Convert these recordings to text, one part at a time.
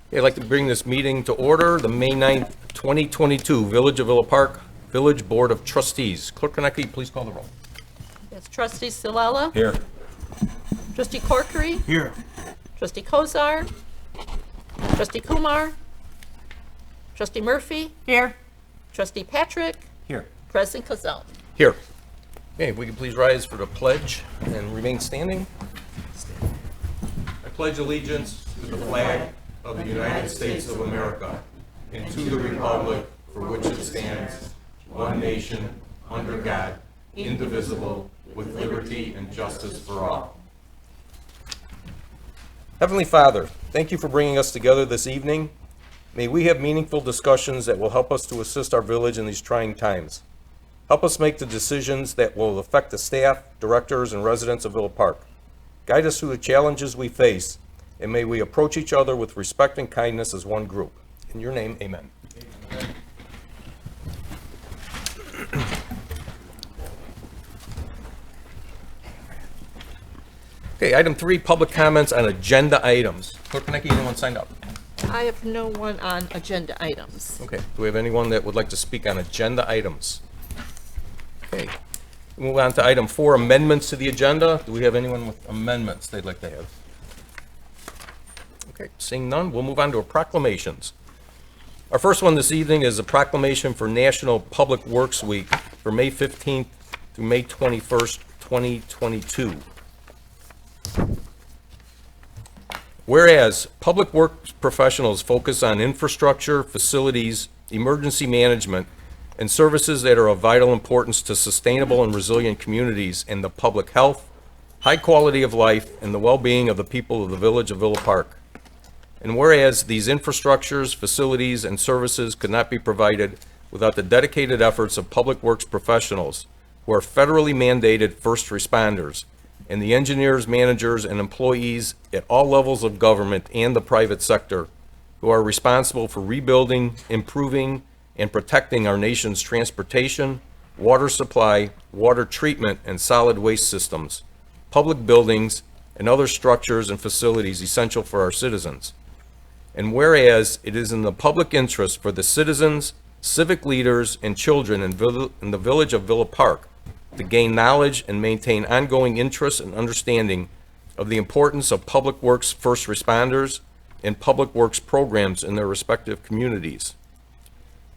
Okay, I'd like to bring this meeting to order, the May 9th, 2022 Village of Villa Park Village Board of Trustees. Clerk Konecki, please call the roll. Yes, Trustee Silella. Here. Trustee Corkery. Here. Trustee Kozar. Trustee Kumar. Trustee Murphy. Here. Trustee Patrick. Here. President Kozell. Here. Okay, if we can please rise for the pledge and remain standing. I pledge allegiance to the flag of the United States of America and to the republic for which it stands, one nation, under God, indivisible, with liberty and justice for all. Heavenly Father, thank you for bringing us together this evening. May we have meaningful discussions that will help us to assist our village in these trying times. Help us make the decisions that will affect the staff, directors, and residents of Villa Park. Guide us through the challenges we face, and may we approach each other with respect and kindness as one group. In your name, amen. Okay, item 3, public comments on agenda items. Clerk Konecki, anyone signed up? I have no one on agenda items. Okay, do we have anyone that would like to speak on agenda items? Okay, we'll move on to item 4, amendments to the agenda. Do we have anyone with amendments they'd like to have? Okay, seeing none, we'll move on to our proclamations. Our first one this evening is a proclamation for National Public Works Week for May 15th through May 21st, 2022. Whereas public works professionals focus on infrastructure, facilities, emergency management, and services that are of vital importance to sustainable and resilient communities and the public health, high quality of life, and the well-being of the people of the Village of Villa Park. And whereas these infrastructures, facilities, and services could not be provided without the dedicated efforts of public works professionals who are federally mandated first responders, and the engineers, managers, and employees at all levels of government and the private sector who are responsible for rebuilding, improving, and protecting our nation's transportation, water supply, water treatment, and solid waste systems, public buildings, and other structures and facilities essential for our citizens. And whereas it is in the public interest for the citizens, civic leaders, and children in the Village of Villa Park to gain knowledge and maintain ongoing interest and understanding of the importance of public works first responders and public works programs in their respective communities.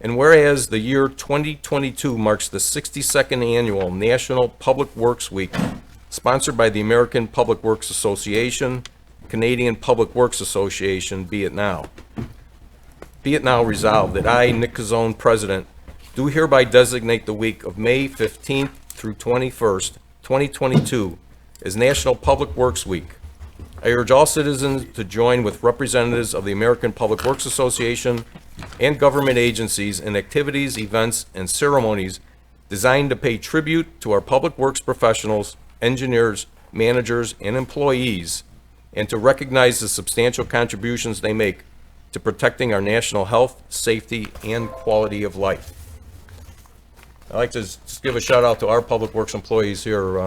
And whereas the year 2022 marks the 62nd annual National Public Works Week, sponsored by the American Public Works Association, Canadian Public Works Association, Be It Now. Be it now resolved that I, Nick Cazzone, President, do hereby designate the week of May 15th through 21st, 2022 as National Public Works Week. I urge all citizens to join with representatives of the American Public Works Association and government agencies in activities, events, and ceremonies designed to pay tribute to our public works professionals, engineers, managers, and employees, and to recognize the substantial contributions they make to protecting our national health, safety, and quality of life. I'd like to just give a shout out to our public works employees here.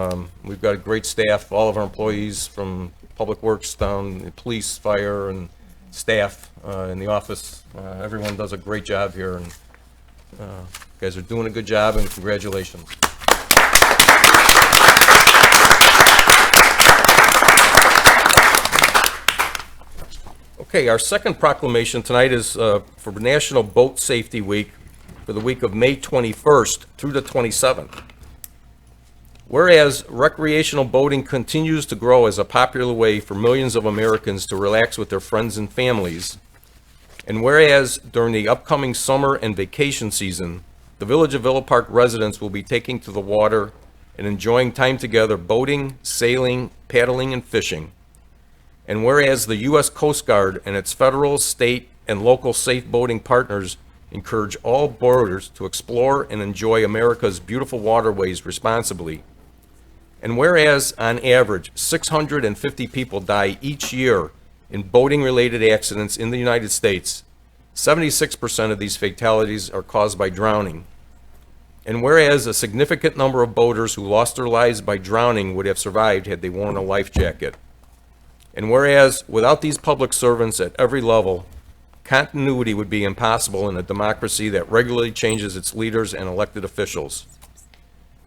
We've got a great staff, all of our employees from Public Works down, the police, fire, and staff in the office. Everyone does a great job here, and you guys are doing a good job, and congratulations. Okay, our second proclamation tonight is for National Boat Safety Week for the week of May 21st through the 27th. Whereas recreational boating continues to grow as a popular way for millions of Americans to relax with their friends and families, and whereas during the upcoming summer and vacation season, the Village of Villa Park residents will be taking to the water and enjoying time together boating, sailing, paddling, and fishing. And whereas the U.S. Coast Guard and its federal, state, and local safe boating partners encourage all boaters to explore and enjoy America's beautiful waterways responsibly. And whereas, on average, 650 people die each year in boating-related accidents in the United States, 76% of these fatalities are caused by drowning. And whereas a significant number of boaters who lost their lives by drowning would have survived had they worn a life jacket. And whereas, without these public servants at every level, continuity would be impossible in a democracy that regularly changes its leaders and elected officials.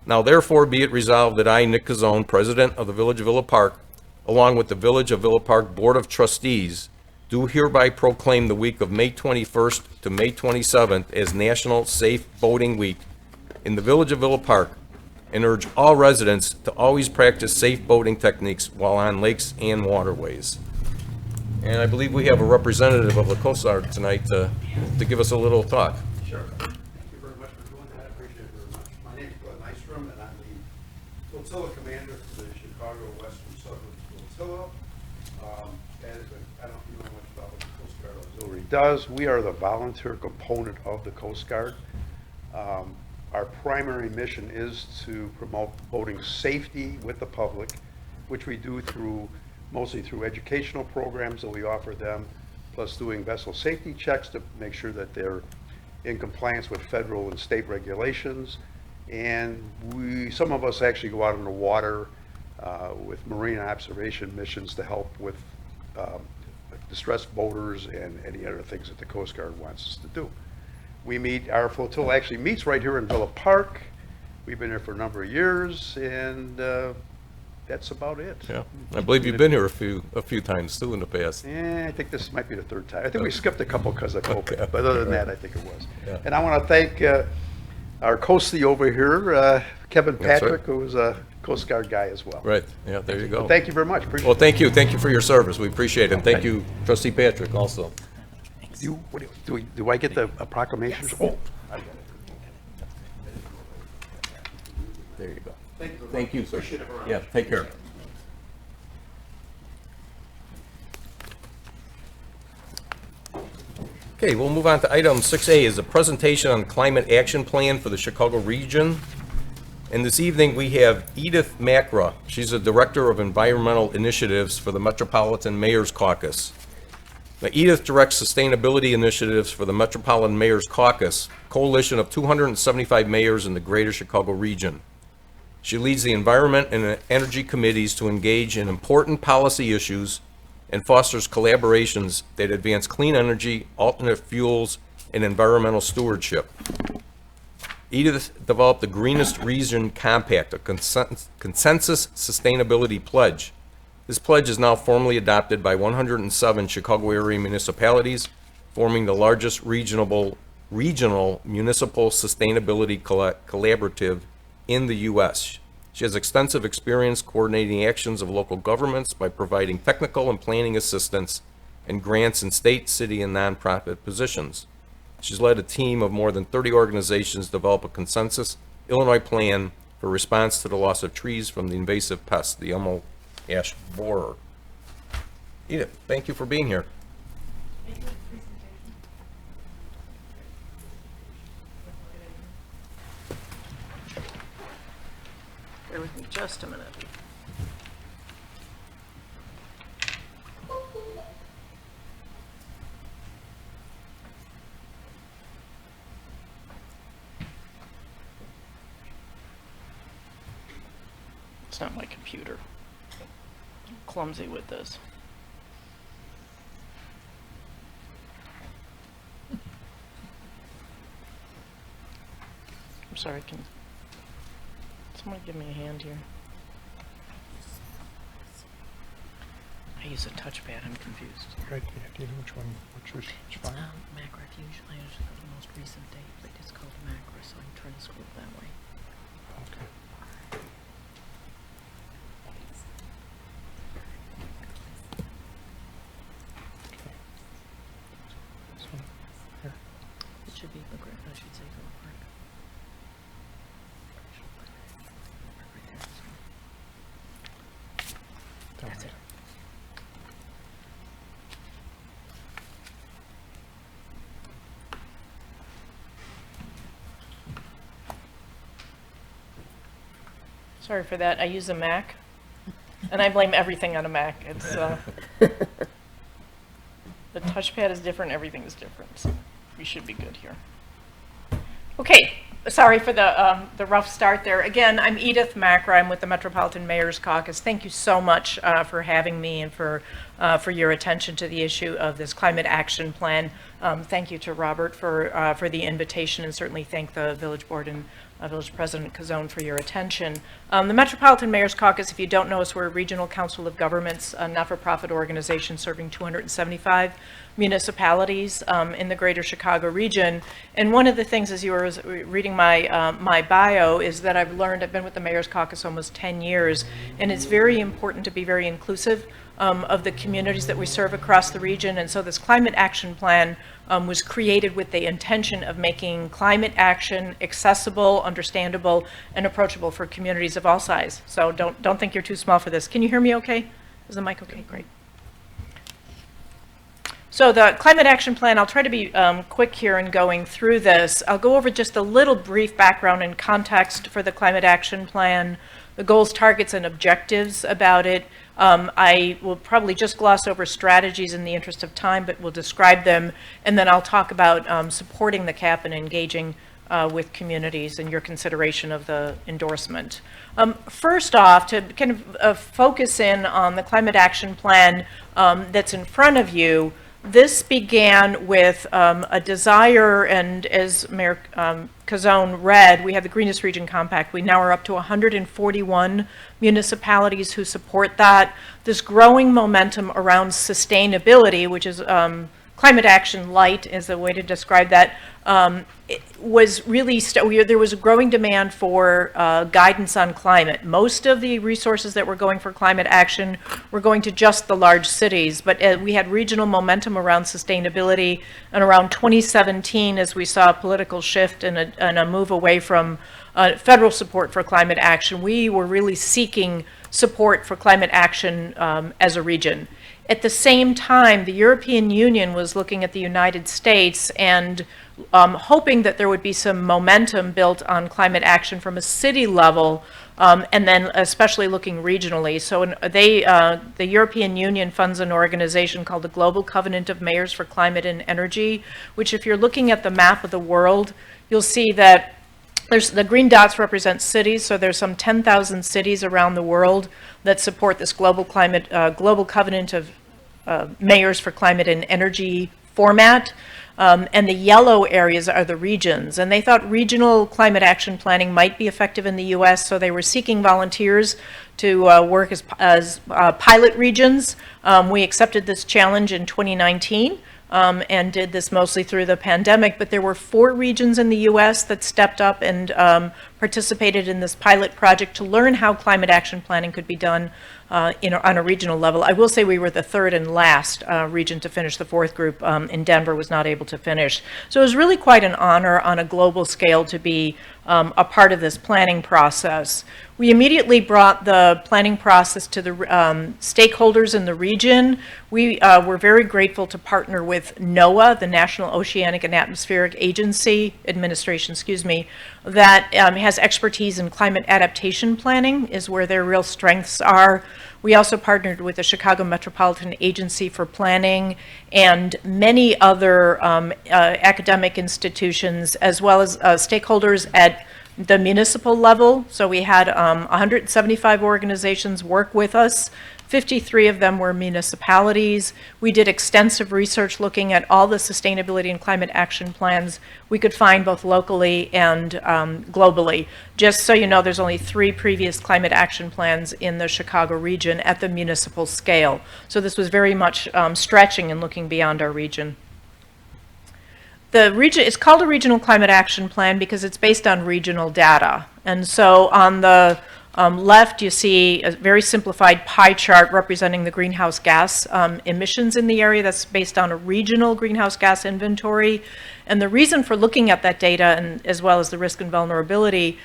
Now therefore be it resolved that I, Nick Cazzone, President of the Village of Villa Park, along with the Village of Villa Park Board of Trustees, do hereby proclaim the week of May 21st to May 27th as National Safe Boating Week in the Village of Villa Park, and urge all residents to always practice safe boating techniques while on lakes and waterways. And I believe we have a representative of the Coast Guard tonight to give us a little talk. Sure. Thank you very much for doing that. I appreciate it very much. My name is Glenn Nystrom, and I'm the flotilla commander for the Chicago Western Suburbs Flotilla. I don't know much about what the Coast Guard Auxiliary does. We are the volunteer component of the Coast Guard. Our primary mission is to promote boating safety with the public, which we do mostly through educational programs that we offer them, plus doing vessel safety checks to make sure that they're in compliance with federal and state regulations. And some of us actually go out in the water with marine observation missions to help with distressed boaters and any other things that the Coast Guard wants us to do. Our flotilla actually meets right here in Villa Park. We've been here for a number of years, and that's about it. Yeah, I believe you've been here a few times too in the past. Yeah, I think this might be the third time. I think we Okay. skipped a couple because of COVID, Okay. but other than that, I think it was. Yeah. And I want to thank our coastie over here, Kevin That's right. Patrick, who is a Coast Guard guy as well. Right, yeah, there you go. Thank you very much. Appreciate Well, it. thank you for your service, we appreciate it, and thank you, Trustee Patrick, also. Do I get a proclamation? Oh, I got it. There you go. Thank you very much. Thank you, sir. Appreciate it very much. Yeah, take care. Okay, we'll move on to item 6A, is a presentation on the climate action plan for the Chicago region. And this evening, we have Edith Macra. She's the Director of Environmental Initiatives for the Metropolitan Mayor's Caucus. Now, Edith directs sustainability initiatives for the Metropolitan Mayor's Caucus, coalition of 275 mayors in the greater Chicago region. She leads the environment and energy committees to engage in important policy issues and fosters collaborations that advance clean energy, alternate fuels, and environmental stewardship. Edith developed the Greenest Region Compact, a consensus sustainability pledge. This pledge is now formally adopted by 107 Chicago area municipalities, forming the largest regional municipal sustainability collaborative in the U.S. She has extensive experience coordinating actions of local governments by providing technical and planning assistance and grants in state, city, and nonprofit positions. She's led a team of more than 30 organizations develop a consensus Illinois plan for response to the loss of trees from the invasive pest, the Elmo ash borer. Edith, thank you for being here. Bear with me just a minute. It's not my computer. I'm clumsy with this. I'm sorry, can someone give me a hand here? I use a touchpad, I'm confused. Right, yeah, do you know which one, which file? Mac Refuge, I usually go to the most recent date, but it's called Macra, so I'm trying to scroll that way. Okay. This one, here. It should be McGrath, I should say Villa Park. Right there, this one. Down That's right. it. Sorry for that. I use a Mac, and I blame everything on a Mac. It's the touchpad is different. Everything is different. So we should be good here. Okay. Sorry for the rough start there. Again, I'm Edith Macra. I'm with the Metropolitan Mayor's Caucus. Thank you so much for having me and for your attention to the issue of this climate action plan. Thank you to Robert for the invitation, and certainly thank the Village Board and Village President Cazone for your attention. The Metropolitan Mayor's Caucus, if you don't know us, we're a regional council of governments, a not-for-profit organization serving 275 municipalities in the greater Chicago region. And one of the things, as you were reading my bio, is that I've been with the Mayor's Caucus almost 10 years, and it's very important to be very inclusive of the communities that we serve across the region. And so this climate action plan was created with the intention of making climate action accessible, understandable, and approachable for communities of all size. So don't think you're too small for this. Can you hear me okay? Is the mic okay? Great. So the climate action plan, I'll try to be quick here in going through this. I'll go over just a little brief background and context for the climate action plan, the goals, targets, and objectives about it. I will probably just gloss over strategies in the interest of time, but we'll describe them, and then I'll talk about supporting the CAP and engaging with communities and your consideration of the endorsement. First off, to kind of focus in on the climate action plan that's in front of you, this began with a desire, and as Mayor Cazone read, we have the Greenest Region Compact. We now are up to 141 municipalities who support that. This growing momentum around sustainability, which is climate action light is the way to describe that, it was really, there was a growing demand for guidance on climate. Most of the resources that were going for climate action were going to just the large cities, but we had regional momentum around sustainability, and around 2017, as we saw a political shift and a move away from federal support for climate action, we were really seeking support for climate action as a region. At the same time, the European Union was looking at the United States and hoping that there would be some momentum built on climate action from a city level, and then especially looking regionally. So the European Union funds an organization called the Global Covenant of Mayors for Climate and Energy, which, if you're looking at the map of the world, you'll see that the green dots represent cities, so there's some 10,000 cities around the world that support this global covenant of mayors for climate and energy format. And the yellow areas are the regions. And they thought regional climate action planning might be effective in the U.S., so they were seeking volunteers to work as pilot regions. We accepted this challenge in 2019. And did this mostly through the pandemic, but there were 4 regions in the U.S. that stepped up and participated in this pilot project to learn how climate action planning could be done on a regional level. I will say we were the 3rd and last region to finish. The 4th group in Denver was not able to finish. So it was really quite an honor on a global scale to be a part of this planning process. We immediately brought the planning process to the stakeholders in the region. We were very grateful to partner with NOAA, the National Oceanic and Atmospheric Administration, that has expertise in climate adaptation planning, is where their real strengths are. We also partnered with the Chicago Metropolitan Agency for Planning and many other academic institutions, as well as stakeholders at the municipal level. So we had 175 organizations work with us. 53 of them were municipalities. We did extensive research looking at all the sustainability and climate action plans we could find both locally and globally. Just so you know, there's only 3 previous climate action plans in the Chicago region at the municipal scale. So this was very much stretching and looking beyond our region. The region, it's called a regional climate action plan because it's based on regional data. And so on the left, you see a very simplified pie chart representing the greenhouse gas emissions in the area. That's based on a regional greenhouse gas inventory. And the reason for looking at that data, and as well as the risk and vulnerability,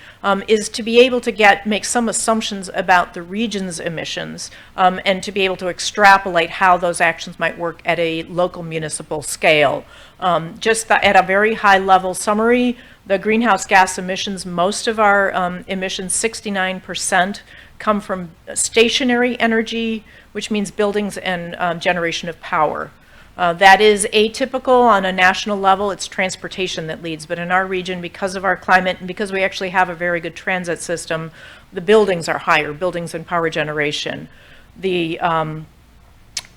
is to be able to make some assumptions about the region's emissions, and to be able to extrapolate how those actions might work at a local municipal scale. At a very high level summary, the greenhouse gas emissions, most of our emissions, 69%, come from stationary energy, which means buildings and generation of power. That is atypical on a national level. It's transportation that leads. But in our region, because of our climate and because we actually have a very good transit system, the buildings are higher, buildings and power generation.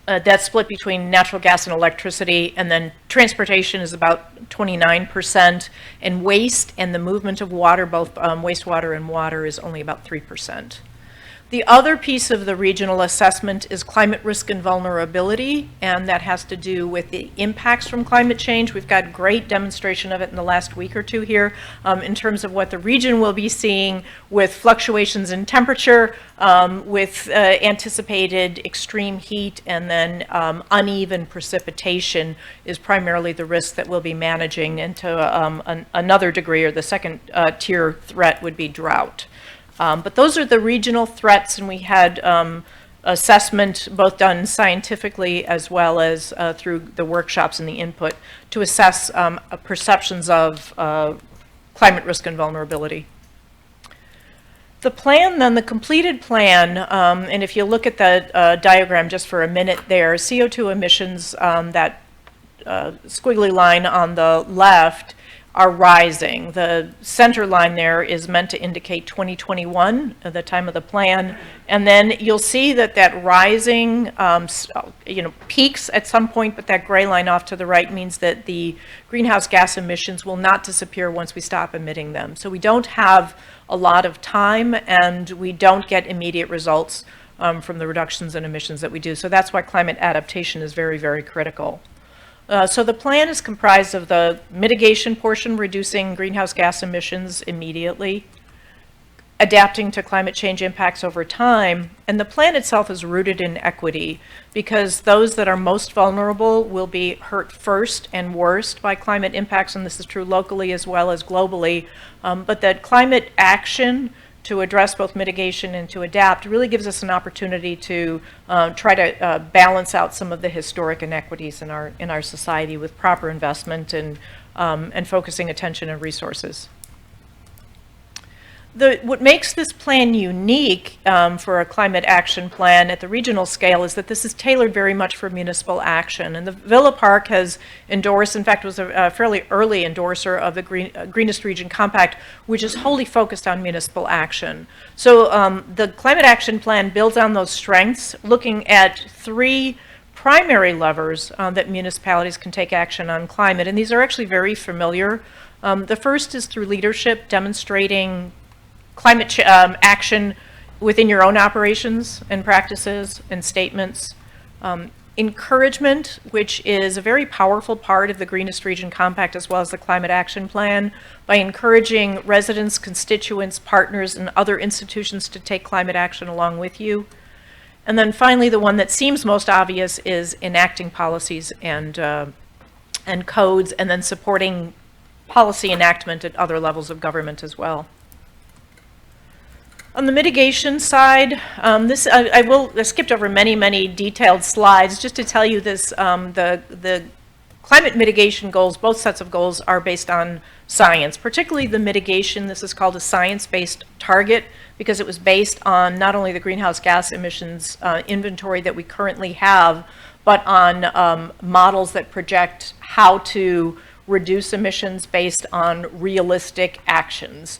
That's split between natural gas and electricity, and then transportation is about 29%, and waste and the movement of water, both wastewater and water, is only about 3%. The other piece of the regional assessment is climate risk and vulnerability, and that has to do with the impacts from climate change. We've got great demonstration of it in the last week or two here in terms of what the region will be seeing with fluctuations in temperature, with anticipated extreme heat, and then uneven precipitation is primarily the risk that we'll be managing. And to another degree, or the second tier threat, would be drought. But those are the regional threats, and we had assessment both done scientifically as well as through the workshops and the input to assess perceptions of climate risk and vulnerability. The plan, then, the completed plan, and if you look at the diagram just for a minute there, CO2 emissions, that squiggly line on the left, are rising. The center line there is meant to indicate 2021, the time of the plan, and then you'll see that that rising, peaks at some point, but that gray line off to the right means that the greenhouse gas emissions will not disappear once we stop emitting them. So we don't have a lot of time, and we don't get immediate results from the reductions in emissions that we do. So that's why climate adaptation is very, very critical. So the plan is comprised of the mitigation portion, reducing greenhouse gas emissions immediately, adapting to climate change impacts over time, and the plan itself is rooted in equity, because those that are most vulnerable will be hurt first and worst by climate impacts, and this is true locally as well as globally, but that climate action to address both mitigation and to adapt really gives us an opportunity to try to balance out some of the historic inequities in our society with proper investment and focusing attention and resources. What makes this plan unique for a climate action plan at the regional scale is that this is tailored very much for municipal action. And the Villa Park has endorsed, in fact, was a fairly early endorser of the Greenest Region Compact, which is wholly focused on municipal action. So the climate action plan builds on those strengths, looking at three primary levers that municipalities can take action on climate. And these are actually very familiar. The first is through leadership, demonstrating climate action within your own operations and practices and statements. Encouragement, which is a very powerful part of the Greenest Region Compact as well as the Climate Action Plan, by encouraging residents, constituents, partners, and other institutions to take climate action along with you. And then finally, the one that seems most obvious is enacting policies and codes, and then supporting policy enactment at other levels of government as well. On the mitigation side, I skipped over many detailed slides just to tell you this. The climate mitigation goals, both sets of goals, are based on science, particularly the mitigation. This is called a science-based target because it was based on not only the greenhouse gas emissions inventory that we currently have, but on models that project how to reduce emissions based on realistic actions.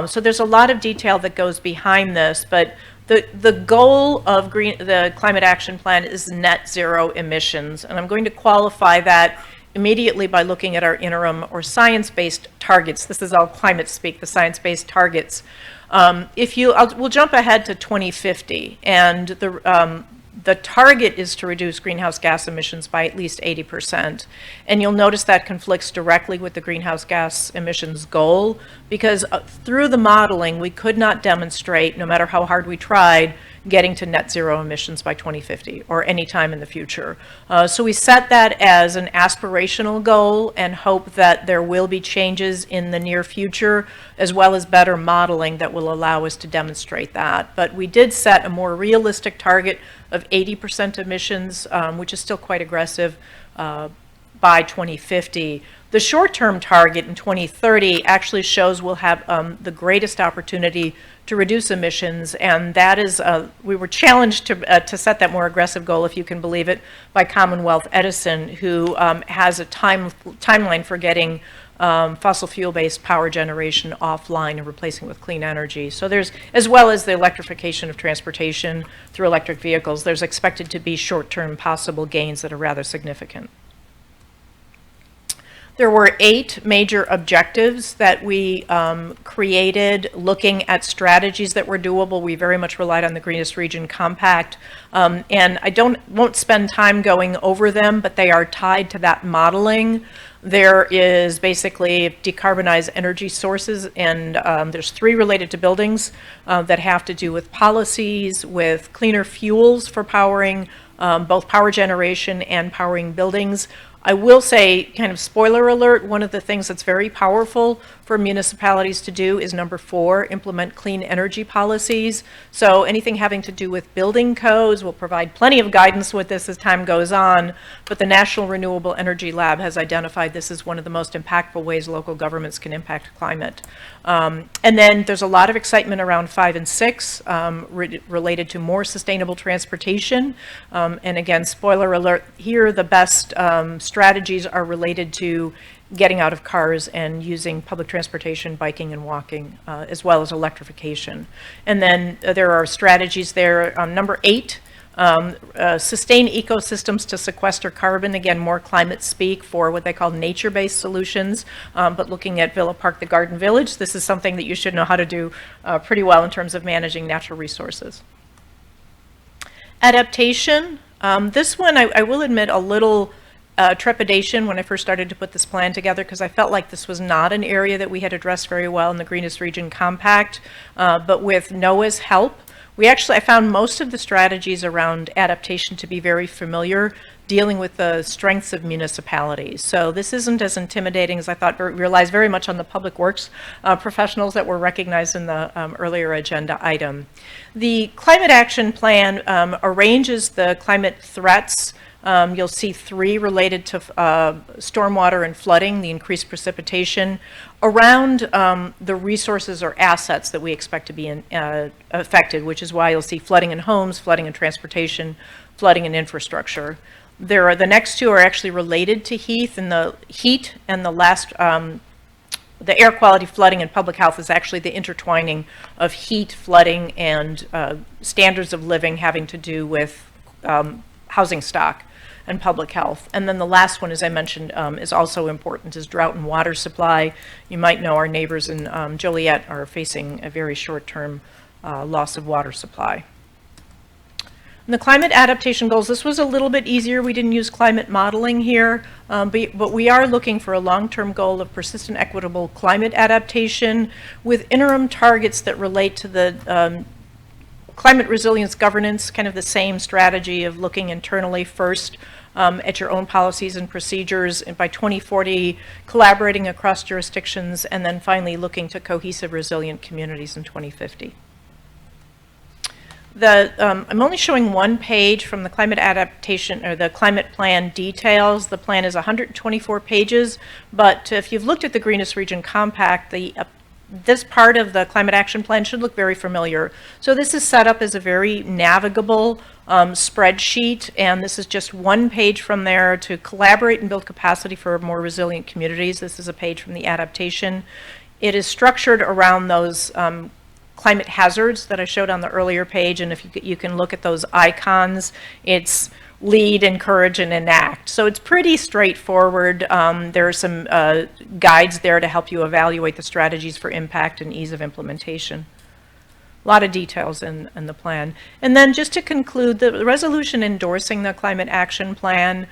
So there's a lot of detail that goes behind this, but the goal of the Climate Action Plan is net zero emissions, and I'm going to qualify that immediately by looking at our interim or science-based targets. This is all climate speak, the science-based targets. We'll jump ahead to 2050, and the target is to reduce greenhouse gas emissions by at least 80%. And you'll notice that conflicts directly with the greenhouse gas emissions goal, because through the modeling, we could not demonstrate, no matter how hard we tried, getting to net zero emissions by 2050 or any time in the future. So we set that as an aspirational goal and hope that there will be changes in the near future, as well as better modeling that will allow us to demonstrate that. But we did set a more realistic target of 80% emissions, which is still quite aggressive, by 2050. The short-term target in 2030 actually shows we'll have the greatest opportunity to reduce emissions, and that is, we were challenged to set that more aggressive goal, if you can believe it, by Commonwealth Edison, who has a timeline for getting fossil fuel-based power generation offline and replacing with clean energy. So there's, as well as the electrification of transportation through electric vehicles, there's expected to be short-term possible gains that are rather significant. There were 8 major objectives that we created looking at strategies that were doable. We very much relied on the Greenest Region Compact, and I won't spend time going over them, but they are tied to that modeling. There is basically decarbonize energy sources, and there's 3 related to buildings that have to do with policies, with cleaner fuels for powering both power generation and powering buildings. I will say, kind of spoiler alert, one of the things that's very powerful for municipalities to do is number 4, implement clean energy policies. So anything having to do with building codes, will provide plenty of guidance with this as time goes on, but the National Renewable Energy Lab has identified this as one of the most impactful ways local governments can impact climate. And then there's a lot of excitement around 5 and 6 related to more sustainable transportation. And again, spoiler alert here, the best strategies are related to getting out of cars and using public transportation, biking and walking, as well as electrification. And then there are strategies there. Number 8, sustain ecosystems to sequester carbon. Again, more climate speak for what they call nature-based solutions, but looking at Villa Park, the Garden Village, this is something that you should know how to do pretty well in terms of managing natural resources. Adaptation. This one, I will admit, a little trepidation when I first started to put this plan together, because I felt like this was not an area that we had addressed very well in the Greenest Region Compact, but with NOAA's help, I found most of the strategies around adaptation to be very familiar, dealing with the strengths of municipalities. So this isn't as intimidating as I thought, relies very much on the public works professionals that were recognized in the earlier agenda item. The Climate Action Plan arranges the climate threats. You'll see 3 related to stormwater and flooding, the increased precipitation, around the resources or assets that we expect to be affected, which is why you'll see flooding in homes, flooding in transportation, flooding in infrastructure. The next 2 are actually related to heat, and the last, the air quality, flooding, and public health is actually the intertwining of heat, flooding, and standards of living having to do with housing stock and public health. And then the last one, as I mentioned, is also important, is drought and water supply. You might know our neighbors in Joliet are facing a very short-term loss of water supply. And the climate adaptation goals, this was a little bit easier. We didn't use climate modeling here, but we are looking for a long-term goal of persistent, equitable climate adaptation with interim targets that relate to the climate resilience governance, kind of the same strategy of looking internally first at your own policies and procedures, and by 2040 collaborating across jurisdictions, and then finally looking to cohesive, resilient communities in 2050. I'm only showing 1 page from the climate adaptation, or the climate plan details. The plan is 124 pages, but if you've looked at the Greenest Region Compact, this part of the climate action plan should look very familiar. So this is set up as a very navigable spreadsheet, and this is just 1 page from there to collaborate and build capacity for more resilient communities. This is a page from the adaptation. It is structured around those climate hazards that I showed on the earlier page, and if you can look at those icons, it's lead, encourage, and enact. So it's pretty straightforward. There are some guides there to help you evaluate the strategies for impact and ease of implementation. A lot of details in the plan. And then just to conclude, the resolution endorsing the Climate Action Plan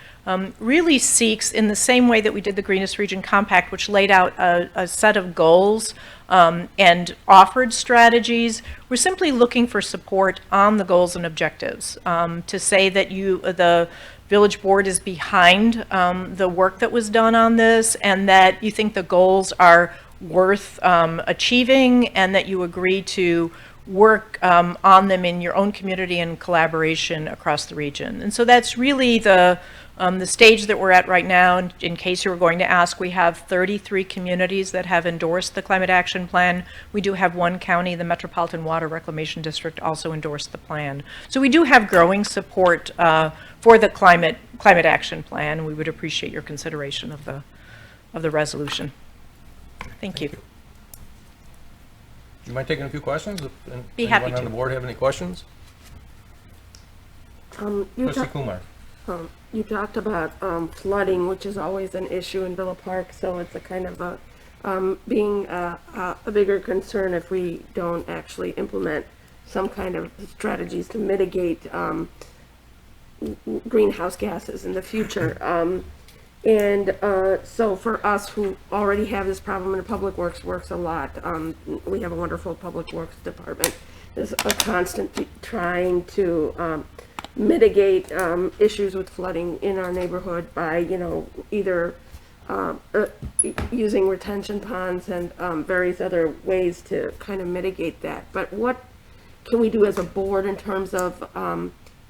really seeks, in the same way that we did the Greenest Region Compact, which laid out a set of goals and offered strategies. We're simply looking for support on the goals and objectives to say that the Village Board is behind the work that was done on this, and that you think the goals are worth achieving, and that you agree to work on them in your own community and collaboration across the region. And so that's really the The stage that we're at right now, in case you were going to ask, we have 33 communities that have endorsed the Climate Action Plan. We do have one county, the Metropolitan Water Reclamation District, also endorsed the plan. So we do have growing support for the Climate Action Plan. We would appreciate your consideration of the resolution. Thank you. Do you mind taking a few questions? Be happy Anyone on to. the board have any questions? Trustee Kumar. You talked about flooding, which is always an issue in Villa Park, so it's a kind of being a bigger concern if we don't actually implement some kind of strategies to mitigate greenhouse gases in the future. So for us who already have this problem, and Public Works works a lot, we have a wonderful Public Works department, is a constant trying to mitigate issues with flooding in our neighborhood by, either using retention ponds and various other ways to kind of mitigate that. But what can we do as a board in terms of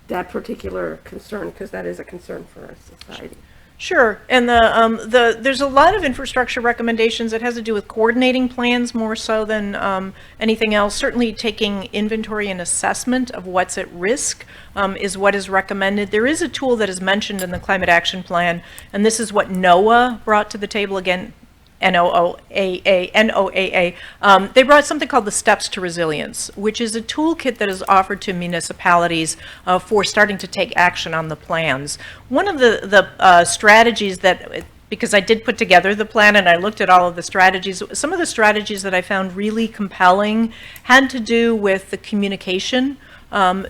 that particular concern? Because that is a concern for our society. Sure, and there's a lot of infrastructure recommendations that has to do with coordinating plans more so than anything else. Certainly taking inventory and assessment of what's at risk is what is recommended. There is a tool that is mentioned in the Climate Action Plan, and this is what NOAA brought to the table again. NOAA. They brought something called the Steps to Resilience, which is a toolkit that is offered to municipalities for starting to take action on the plans. One of the strategies that, because I did put together the plan and I looked at all of the strategies, some of the strategies that I found really compelling had to do with the communication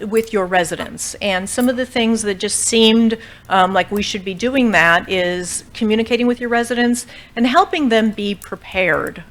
with your residents. And some of the things that just seemed like we should be doing that is communicating with your residents and helping them be prepared.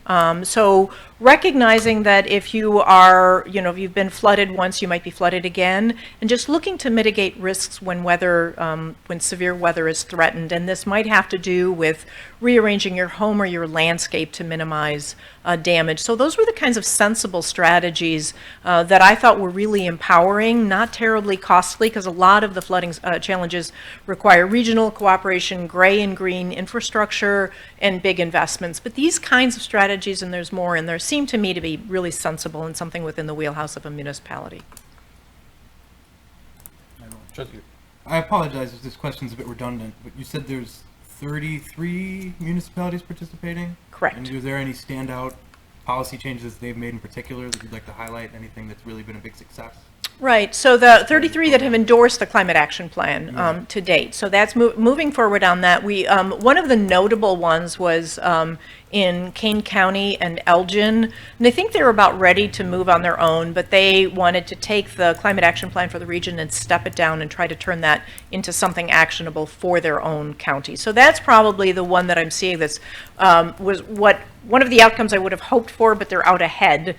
So recognizing that if you are, if you've been flooded once, you might be flooded again, and just looking to mitigate risks when when severe weather is threatened. And this might have to do with rearranging your home or your landscape to minimize damage. So those were the kinds of sensible strategies that I thought were really empowering, not terribly costly, because a lot of the flooding challenges require regional cooperation, gray and green infrastructure, and big investments. But these kinds of strategies, and there's more in there, seem to me to be really sensible and something within the wheelhouse of a municipality. I apologize if this question's a bit redundant, but you said there's 33 municipalities participating? Correct. And are there any standout policy changes they've made in particular that you'd like to highlight? Anything that's really been a big success? Right, so the 33 that have endorsed the Climate Action Plan to date. So that's moving forward on that. We one of the notable ones was in Kane County and Elgin, and I think they were about ready to move on their own, but they wanted to take the Climate Action Plan for the region and step it down and try to turn that into something actionable for their own county. So that's probably the one that I'm seeing that's was one of the outcomes I would have hoped for, but they're out ahead.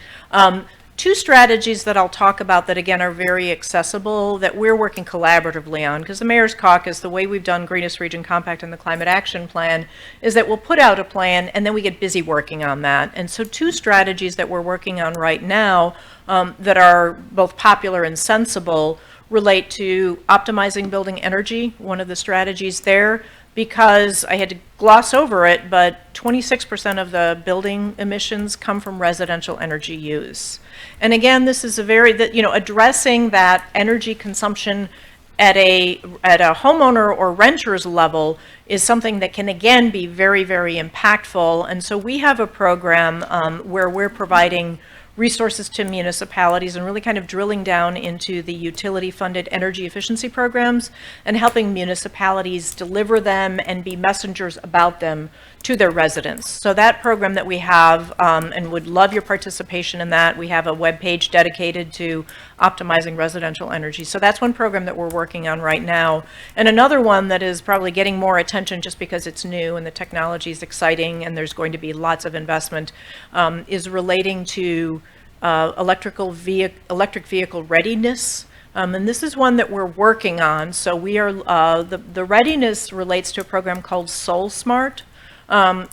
Two strategies that I'll talk about that, again, are very accessible that we're working collaboratively on, because the Mayor's Caucus, the way we've done Greenest Region Compact and the Climate Action Plan, is that we'll put out a plan and then we get busy working on that. And so two strategies that we're working on right now that are both popular and sensible relate to optimizing building energy, one of the strategies there, because I had to gloss over it, but 26% of the building emissions come from residential energy use. And again, this is a very, addressing that energy consumption at a homeowner or renter's level is something that can, again, be very, very impactful. And so we have a program where we're providing resources to municipalities and really kind of drilling down into the utility-funded energy efficiency programs and helping municipalities deliver them and be messengers about them to their residents. So that program that we have, and would love your participation in that, we have a webpage dedicated to optimizing residential energy. So that's one program that we're working on right now. And another one that is probably getting more attention just because it's new and the technology is exciting and there's going to be lots of investment, is relating to electric vehicle readiness. And this is one that we're working on. So we are, the readiness relates to a program called Soul Smart,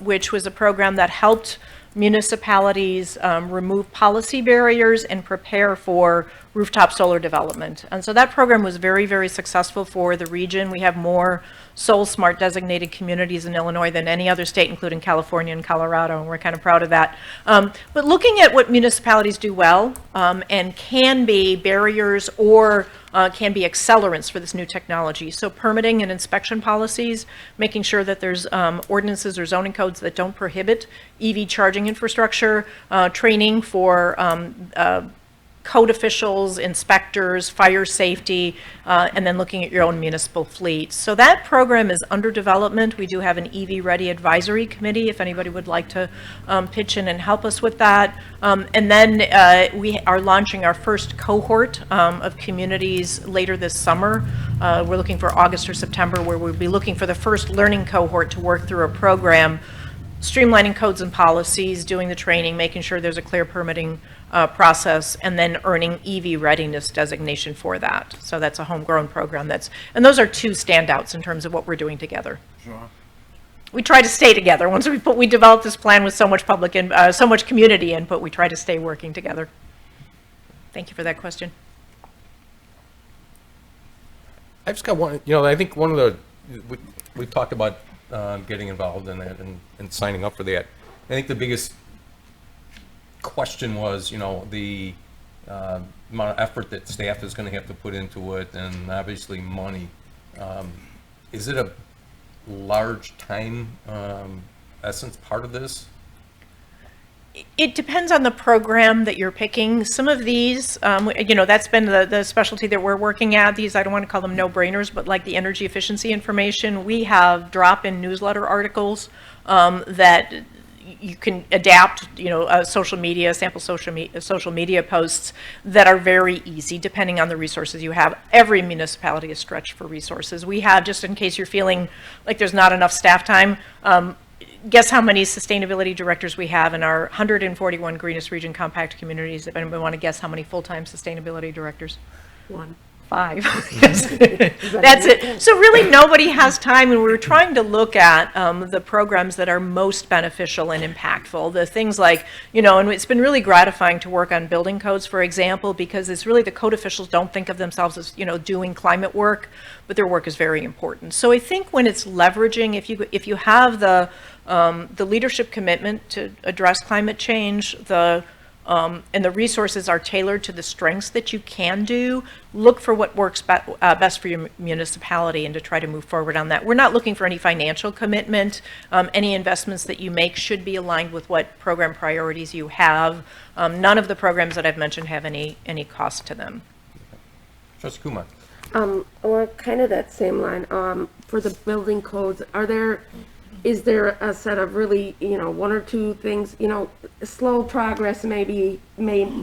which was a program that helped municipalities remove policy barriers and prepare for rooftop solar development. And so that program was very, very successful for the region. We have more Soul Smart designated communities in Illinois than any other state, including California and Colorado, and we're kind of proud of that. But looking at what municipalities do well and can be barriers or can be accelerants for this new technology. So permitting and inspection policies, making sure that there's ordinances or zoning codes that don't prohibit EV charging infrastructure, training for code officials, inspectors, fire safety, and then looking at your own municipal fleet. So that program is under development. We do have an EV Ready Advisory Committee, if anybody would like to pitch in and help us with that. And then we are launching our first cohort of communities later this summer. We're looking for August or September, where we'll be looking for the first learning cohort to work through a program, streamlining codes and policies, doing the training, making sure there's a clear permitting process, and then earning EV readiness designation for that. So that's a homegrown program. And those are two standouts in terms of what we're doing together. Sure. We try to stay together. Once we developed this plan with so much public and so much community input, we try to stay working together. Thank you for that question. I've just got one, I think one of we talked about getting involved in that and signing up for that. I think the biggest question was, the amount of effort that staff is going to have to put into it, and obviously money. Is it a large time essence part of this? It depends on the program that you're picking. Some of these, that's been the specialty that we're working at. These, I don't want to call them no-brainers, but like the energy efficiency information, we have drop-in newsletter articles that you can adapt, social media, sample social media posts that are very easy depending on the resources you have. Every municipality is stretched for resources. We have, just in case you're feeling like there's not enough staff time, guess how many sustainability directors we have in our 141 Greenest Region Compact communities? If anybody want to guess how many full-time sustainability directors? 1. 5. That's it. So really nobody has time, and we're trying to look at the programs that are most beneficial and impactful. The things like, and it's been really gratifying to work on building codes, for example, because it's really the code officials don't think of themselves as, doing climate work, but their work is very important. So I think when it's leveraging, if you have the leadership commitment to address climate change, and the resources are tailored to the strengths that you can do, look for what works best for your municipality and to try to move forward on that. We're not looking for any financial commitment. Any investments that you make should be aligned with what program priorities you have. None of the programs that I've mentioned have any cost to them. Trustee Kumar. Or kind of that same line, for the building codes, is there a set of really, one or two things, slow progress may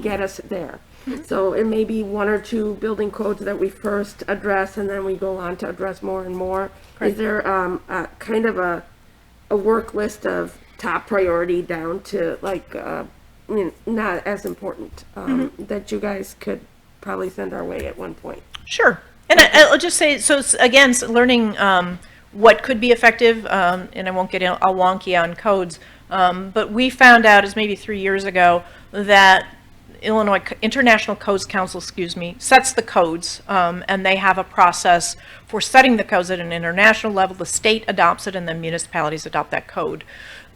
get us there. So it may be one or two building codes that we first address and then we go on to address more and more. Is there a kind of a work list of top priority down to not as important that you guys could probably send our way at one point? Sure. And I'll just say, so again, learning what could be effective, and I won't get all wonky on codes, but we found out as maybe 3 years ago that Illinois International Codes Council, sets the codes, and they have a process for setting the codes at an international level. The state adopts it, and then municipalities adopt that code.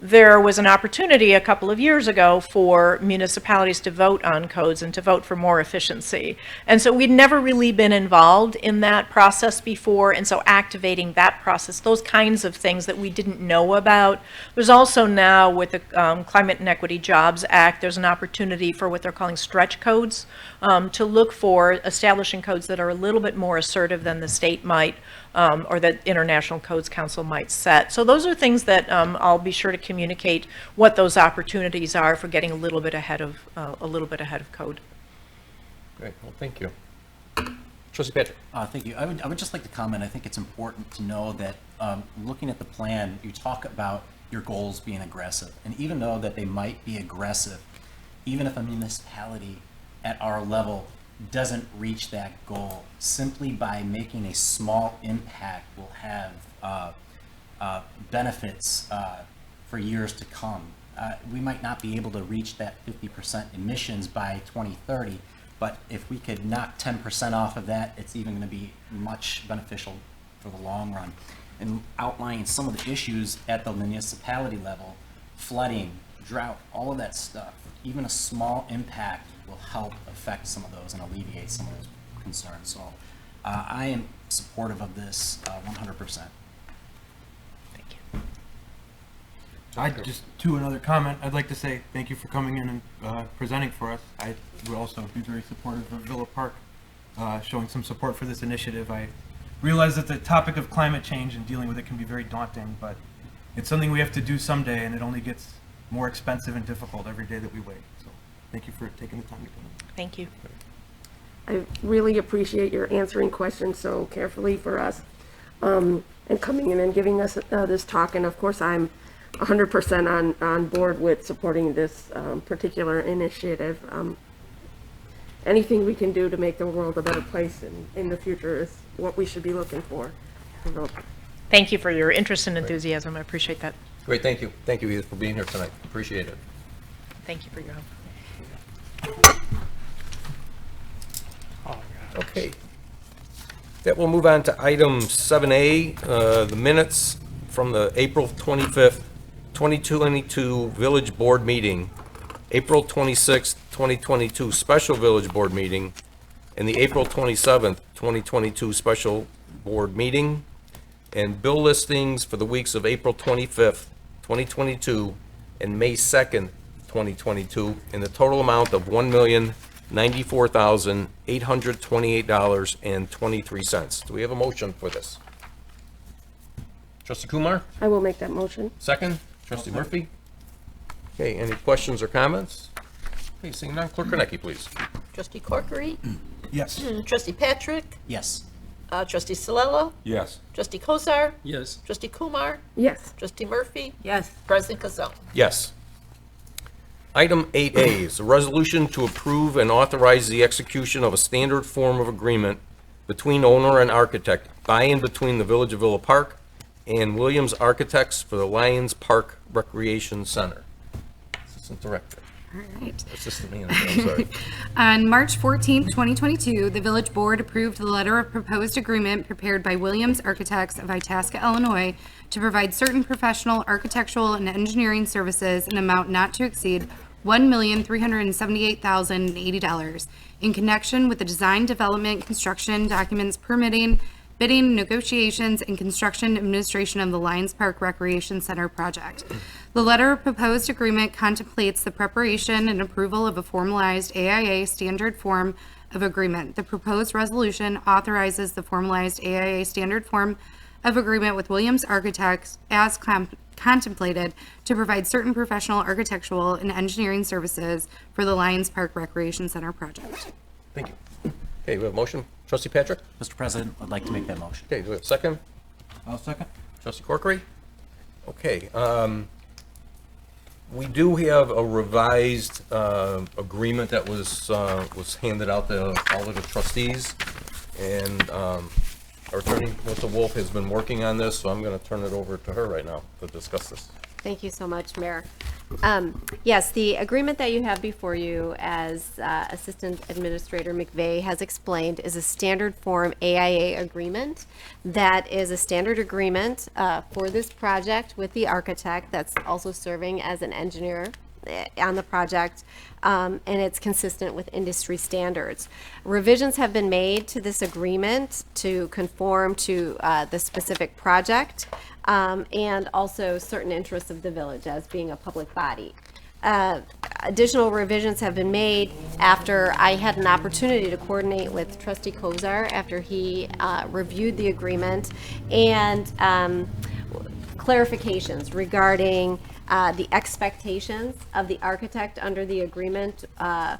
There was an opportunity a couple of years ago for municipalities to vote on codes and to vote for more efficiency. And so we'd never really been involved in that process before, and so activating that process, those kinds of things that we didn't know about. There's also now with the Climate and Equity Jobs Act, there's an opportunity for what they're calling stretch codes, to look for establishing codes that are a little bit more assertive than the state might, or that International Codes Council might set. So those are things that I'll be sure to communicate what those opportunities are for getting a little bit ahead of code. Great. Well, thank you. Trustee Patrick. Thank you. I would just like to comment. I think it's important to know that looking at the plan, you talk about your goals being aggressive, and even though that they might be aggressive, even if a municipality at our level doesn't reach that goal, simply by making a small impact will have benefits for years to come. We might not be able to reach that 50% emissions by 2030, But if we could knock 10% off of that, it's even going to be much beneficial for the long run. And outlining some of the issues at the municipality level, flooding, drought, all of that stuff, even a small impact will help affect some of those and alleviate some of those concerns. So I am supportive of this 100%. Another comment, I'd like to say thank you for coming in and presenting for us. I would also be very supportive of Villa Park showing some support for this initiative. I realize that the topic of climate change and dealing with it can be very daunting, but it's something we have to do someday, and it only gets more expensive and difficult every day that we wait. So thank you for taking the time to come in. Thank you. I really appreciate your answering questions so carefully for us, and coming in and giving us this talk. And of course, I'm 100% on board with supporting this particular initiative. Anything we can do to make the world a better place in the future is what we should be looking for. Thank you for your interest and enthusiasm. I appreciate that. Great, thank you. Thank you, Edith, for being here tonight. Appreciate it. Thank you for your help. Oh, yeah. Okay. That will move on to item 7A, the minutes from the April 25th, 2022 Village Board meeting, April 26th, 2022 Special Village Board meeting, and the April 27th, 2022 Special Board meeting, and bill listings for the weeks of April 25th, 2022, and May 2nd, 2022, in the total amount of $1,094,828.23. Do we have a motion for this? Trustee Kumar? I will make that motion. Second? Trustee Murphy? Okay, any questions or comments? Okay, seeing none, Clerk Kornecki, please. Trustee Corkery? Yes. Trustee Patrick? Yes. Trustee Salello? Yes. Trustee Kozar? Yes. Trustee Kumar? Yes. Trustee Murphy? Yes. President Kazal? Yes. Item 8A is a resolution to approve and authorize the execution of a standard form of agreement between owner and architect by and between the Village of Villa Park and Williams Architects for the Lions Park Recreation Center. Assistant Director. All right. Assistant Manager, I'm sorry. On March 14, 2022, the Village Board approved the letter of proposed agreement prepared by Williams Architects of Itasca, Illinois, to provide certain professional, architectural, and engineering services in amount not to exceed $1,378,080 in connection with the design, development, construction, documents, permitting, bidding, negotiations, and construction administration of the Lions Park Recreation Center project. The letter of proposed agreement contemplates the preparation and approval of a formalized AIA standard form of agreement. The proposed resolution authorizes the formalized AIA standard form of agreement with Williams Architects as contemplated to provide certain professional architectural and engineering services for the Lions Park Recreation Center project. Thank you. Okay, we have a motion. Trustee Patrick? Mr. President, I'd like to make that motion. Okay, do we have a second? I'll second. Trustee Corkery? Okay, we do have a revised agreement that was handed out to all of the trustees, and our attorney, Melissa Wolf, has been working on this, so I'm going to turn it over to her right now to discuss this. Thank you so much, Mayor. Yes, the agreement that you have before you, as Assistant Administrator McVeigh has explained, is a standard form AIA agreement. That is a standard agreement for this project with the architect that's also serving as an engineer on the project, and it's consistent with industry standards. Revisions have been made to this agreement to conform to the specific project, and also certain interests of the village as being a public body. Additional revisions have been made after I had an opportunity to coordinate with Trustee Kozar after he reviewed the agreement, and clarifications regarding the expectations of the architect under the agreement are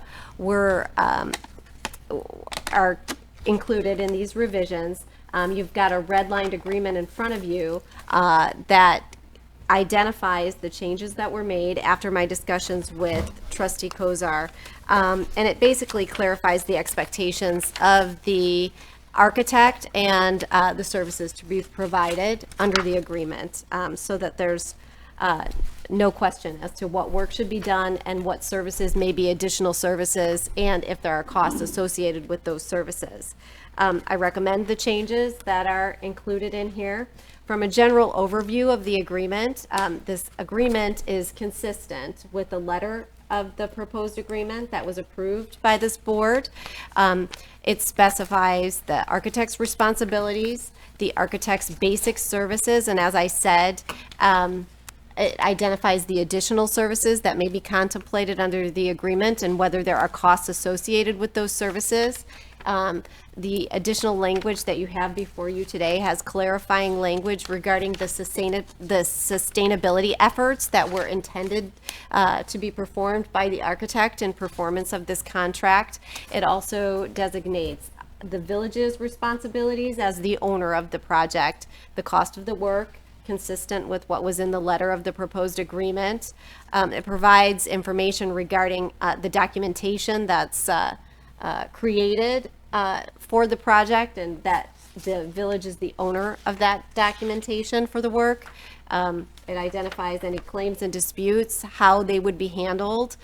included in these revisions. You've got a redlined agreement in front of you that identifies the changes that were made after my discussions with Trustee Kozar. And it basically clarifies the expectations of the architect and the services to be provided under the agreement, so that there's no question as to what work should be done and what services may be additional services, and if there are costs associated with those services. I recommend the changes that are included in here. From a general overview of the agreement, this agreement is consistent with the letter of the proposed agreement that was approved by this board. It specifies the architect's responsibilities, the architect's basic services, and as I said, it identifies the additional services that may be contemplated under the agreement and whether there are costs associated with those services. The additional language that you have before you today has clarifying language regarding the sustainability efforts that were intended to be performed by the architect in performance of this contract. It also designates the village's responsibilities as the owner of the project, the cost of the work, consistent with what was in the letter of the proposed agreement. It provides information regarding the documentation that's created for the project, and that the village is the owner of that documentation for the work. It identifies any claims and disputes, how they would be handled.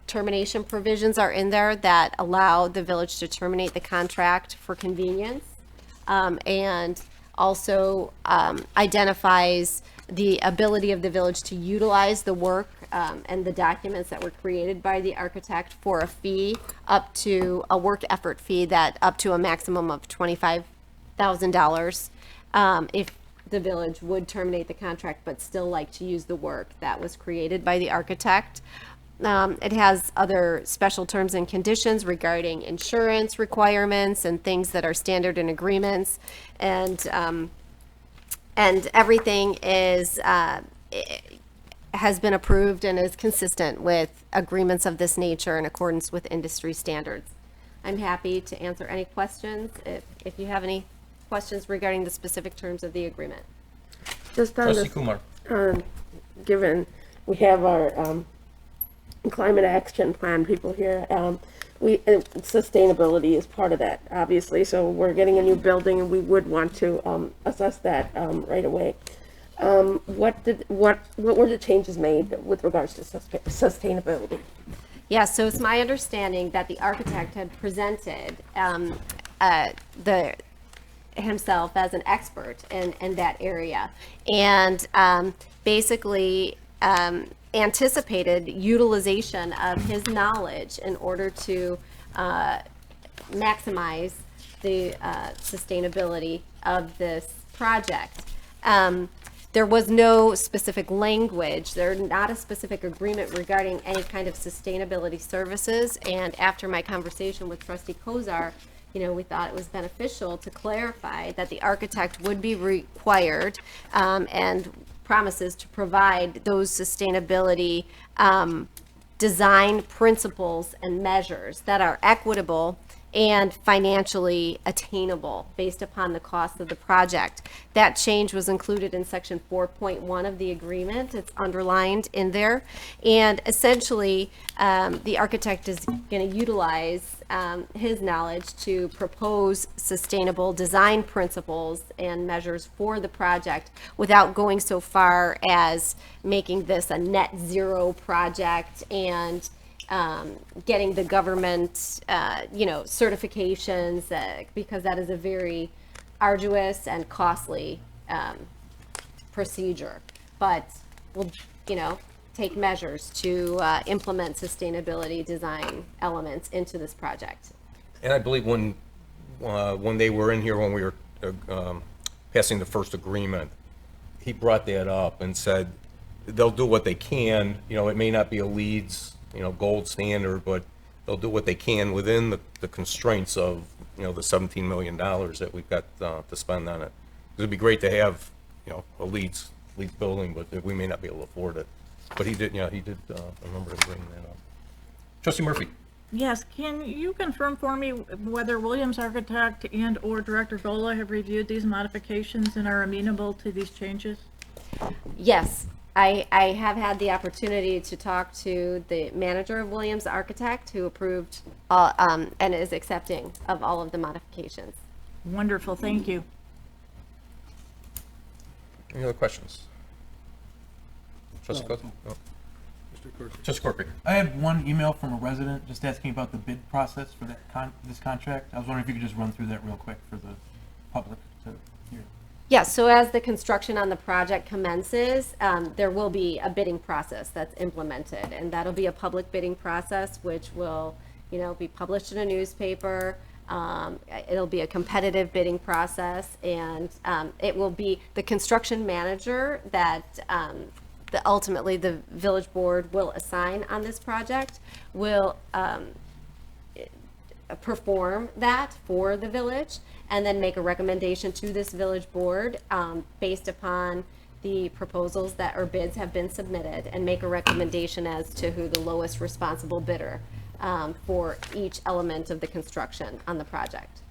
Termination provisions are in there that allow the village to terminate the contract for convenience. And also identifies the ability of the village to utilize the work and the documents that were created by the architect for a fee, up to a work effort fee that up to a maximum of $25,000 if the village would terminate the contract but still like to use the work that was created by the architect. It has other special terms and conditions regarding insurance requirements and things that are standard in agreements, and everything is has been approved and is consistent with agreements of this nature in accordance with industry standards. I'm happy to answer any questions if you have any questions regarding the specific terms of the agreement. Just on Trustee this, Kumar. given we have our climate action plan people here, sustainability is part of that, obviously. So we're getting a new building, and we would want to assess that right away. What were the changes made with regards to sustainability? Yeah, so it's my understanding that the architect had presented himself as an expert in that area, and basically anticipated utilization of his knowledge in order to maximize the sustainability of this project. There was no specific language, there's not a specific agreement regarding any kind of sustainability services, and after my conversation with Trustee Kozar, we thought it was beneficial to clarify that the architect would be required and promises to provide those sustainability design principles and measures that are equitable and financially attainable based upon the cost of the project. That change was included in section 4.1 of the agreement. It's underlined in there. And essentially, the architect is going to utilize his knowledge to propose sustainable design principles and measures for the project without going so far as making this a net zero project and getting the government, certifications, because that is a very arduous and costly procedure. But we'll, take measures to implement sustainability design elements into this project. And I believe when they were in here, when we were passing the first agreement, he brought that up and said they'll do what they can. It may not be a LEEDs, gold standard, but they'll do what they can within the constraints of, the $17 million that we've got to spend on it. It'd be great to have, a LEEDs building, but we may not be able to afford it. But he did remember to bring that up. Trustee Murphy. Yes, can you confirm for me whether Williams Architect and/or Director Gola have reviewed these modifications and are amenable to these changes? Yes, I have had the opportunity to talk to the manager of Williams Architect, who approved and is accepting of all of the modifications. Wonderful, thank you. Any other questions? Trustee Coe? Oh. Mr. Clerk. Trustee Corcoran? I had one email from a resident just asking about the bid process for that this contract. I was wondering if you could just run through that real quick for the public to hear. Yes, so as the construction on the project commences, there will be a bidding process that's implemented, and that'll be a public bidding process, which will, be published in a newspaper. It'll be a competitive bidding process, and it will be the construction manager that ultimately the village board will assign on this project will perform that for the village, and then make a recommendation to this village board based upon the proposals that or bids have been submitted, and make a recommendation as to who the lowest responsible bidder for each element of the construction on the project.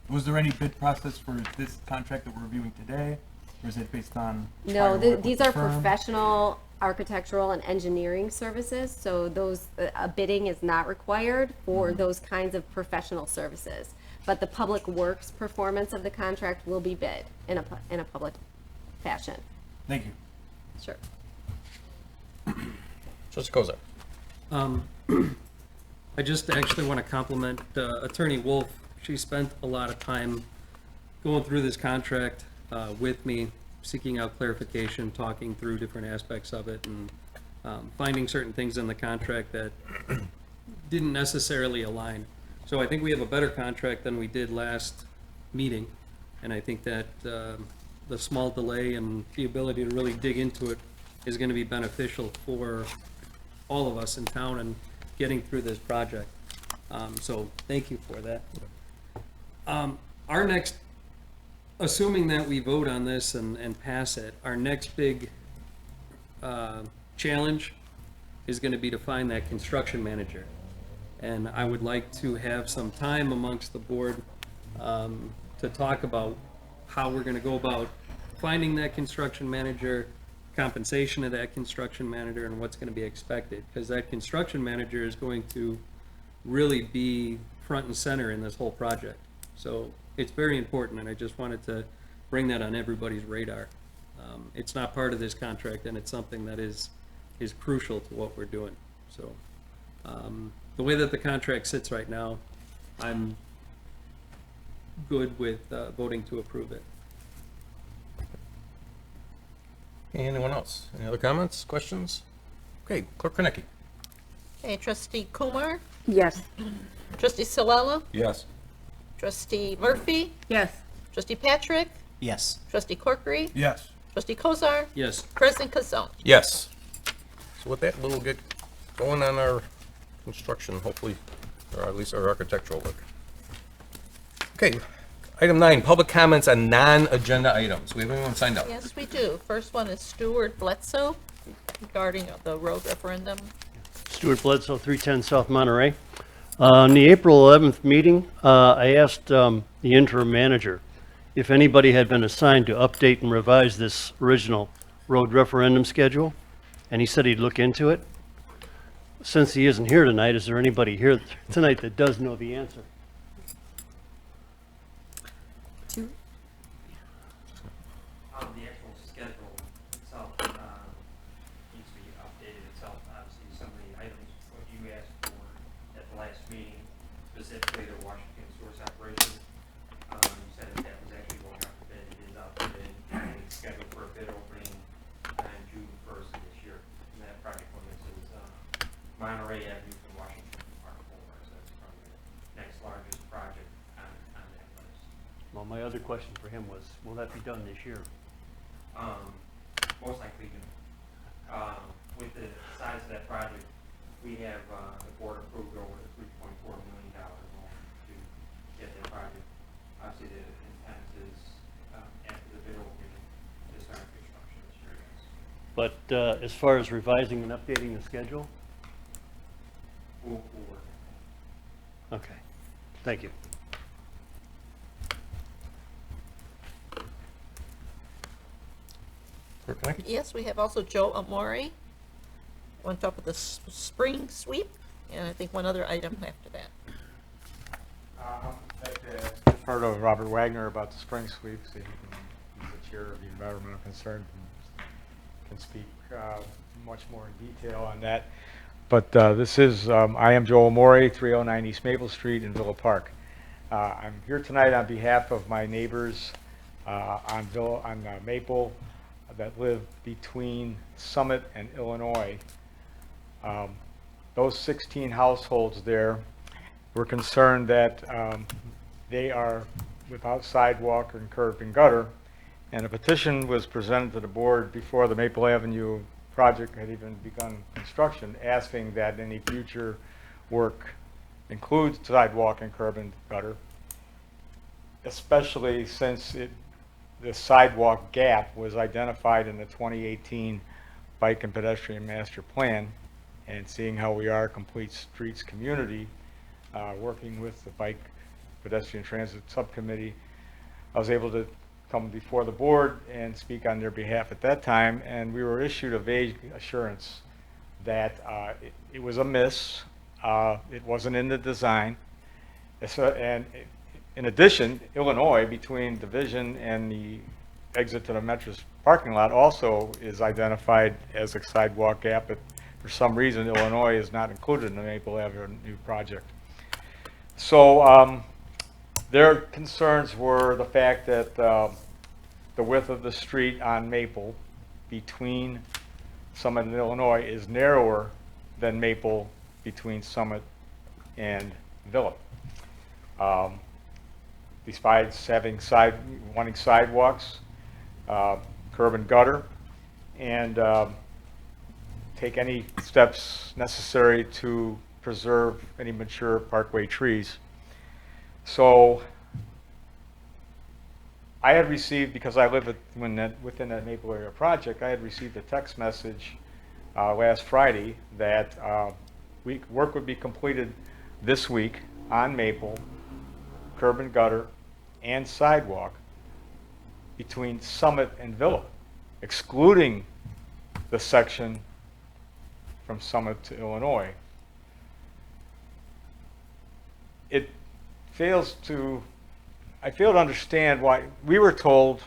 Was there any bid process for this contract that we're reviewing today, or is it based on? No, prior work with these the are firm? professional architectural and engineering services, so those, bidding is not required for those kinds of professional services. But the public works performance of the contract will be bid in a public fashion. Thank you. Sure. Trustee Kozak? I just actually want to compliment Attorney Wolf. She spent a lot of time going through this contract with me, seeking out clarification, talking through different aspects of it, and finding certain things in the contract that didn't necessarily align. So I think we have a better contract than we did last meeting, and I think that the small delay and the ability to really dig into it is going to be beneficial for all of us in town and getting through this project. So thank you for that. Our next, assuming that we vote on this and pass it, our next big challenge is going to be to find that construction manager. And I would like to have some time amongst the board to talk about how we're going to go about finding that construction manager, compensation of that construction manager, and what's going to be expected. Because that construction manager is going to really be front and center in this whole project. So it's very important, and I just wanted to bring that on everybody's radar. It's not part of this contract, and it's something that is crucial to what we're doing. So the way that the contract sits right now, I'm good with voting to approve it. Anyone else? Any other comments, questions? Okay, Clerk Kornecki? Okay, Trustee Kumar, Yes. Trustee Salella, Yes. Trustee Murphy, Yes. Trustee Patrick, Yes. Trustee Corkery, Yes. Trustee Kozar, Yes. President Kazone. Yes. So with that, we'll get going on our construction, hopefully, or at least our architectural work. Okay, item 9, public comments on non-agenda items. We have anyone signed up? Yes, we do. First one is Stuart Bledsoe regarding the road referendum. Stuart Bledsoe, 310 South Monterey. On the April 11th meeting, I asked the interim manager if anybody had been assigned to update and revise this original road referendum schedule, and he said he'd look into it. Since he isn't here tonight, is there anybody here tonight that does know the answer? The actual schedule itself needs to be updated itself. Obviously, some of the items, what you asked for at the last meeting, specifically the Washington source operation, you said that was actually going out to bid. It is out to bid. It's scheduled for a bid opening on June 1st of this year. And that project limits is Monterey Avenue from Washington to Park Boulevard. So that's probably the next largest project on that list. Well, my other question for him was, will that be done this year? Most likely, with the size of that project, we have the board approved over the $3.4 million loan to get that project. Obviously, the intent is after the bid opening to start construction this year. Yes. But as far as revising and updating the schedule? We'll work on Okay, thank you. Clerk Kornecki? Yes, we have also Joe Amore. Went up with the spring sweep, and I think one other item after that. I'd like to defer to Robert Wagner about the spring sweep, so he's the chair of the environmental concern and can speak much more in detail on that. But this is, I am Joel Morey, 309 East Maple Street in Villa Park. I'm here tonight on behalf of my neighbors on Maple that live between Summit and Illinois. Those 16 households there were concerned that they are without sidewalk and curb and gutter, and a petition was presented to the board before the Maple Avenue project had even begun construction, asking that any future work includes sidewalk and curb and gutter, especially since the sidewalk gap was identified in the 2018 Bike and Pedestrian Master Plan, and seeing how we are a complete streets community, working with the Bike Pedestrian Transit Subcommittee, I was able to come before the board and speak on their behalf at that time, and we were issued a vague assurance that it was a miss, it wasn't in the design, and in addition, Illinois, between Division and the exit to the Metros parking lot, also is identified as a sidewalk gap, but for some reason, Illinois is not included in the Maple Avenue project. So their concerns were the fact that the width of the street on Maple between Summit and Illinois is narrower than Maple between Summit and Villa. Besides having wanting sidewalks, curb and gutter, and take any steps necessary to preserve any mature parkway trees. So I had received, because I live within that Maple area project, I had received a text message last Friday that work would be completed this week on Maple, curb and gutter, and sidewalk between Summit and Villa, excluding the section from Summit to Illinois. I fail to understand why. We were told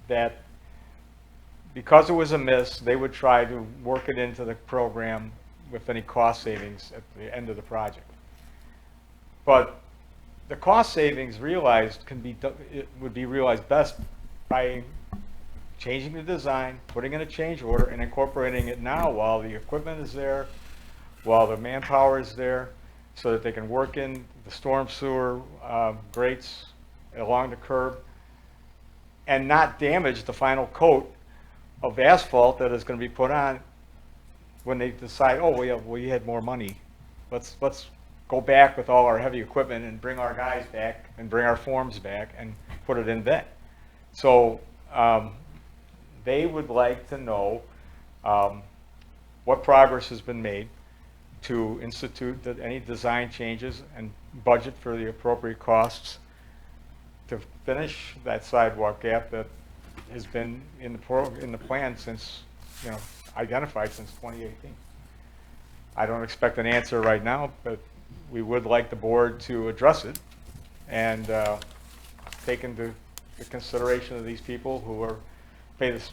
that because it was a miss, they would try to work it into the program with any cost savings at the end of the project. But the cost savings would be realized best by changing the design, putting in a change order, and incorporating it now while the equipment is there, while the manpower is there, so that they can work in the storm sewer grates along the curb and not damage the final coat of asphalt that is going to be put on when they decide, oh, we had more money. Let's go back with all our heavy equipment and bring our guys back and bring our forms back and put it in then. So they would like to know what progress has been made to institute any design changes and budget for the appropriate costs to finish that sidewalk gap that has been in the plan since, identified since 2018. I don't expect an answer right now, but we would like the board to address it and take into the consideration of these people who are pay this,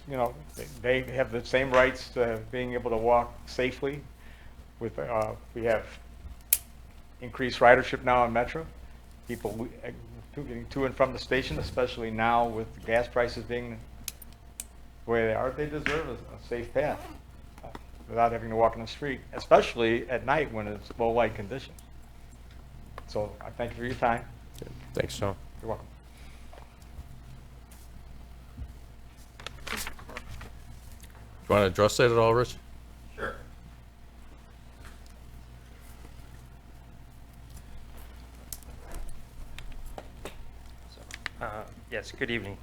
they have the same rights to being able to walk safely. We have increased ridership now on Metro. People getting to and from the station, especially now with gas prices being the way they are, they deserve a safe path without having to walk in the street, especially at night when it's low light conditions. So I thank you for your time. Thanks, John. You're welcome. You want to address that at all, Rich? Sure. Yes, good evening.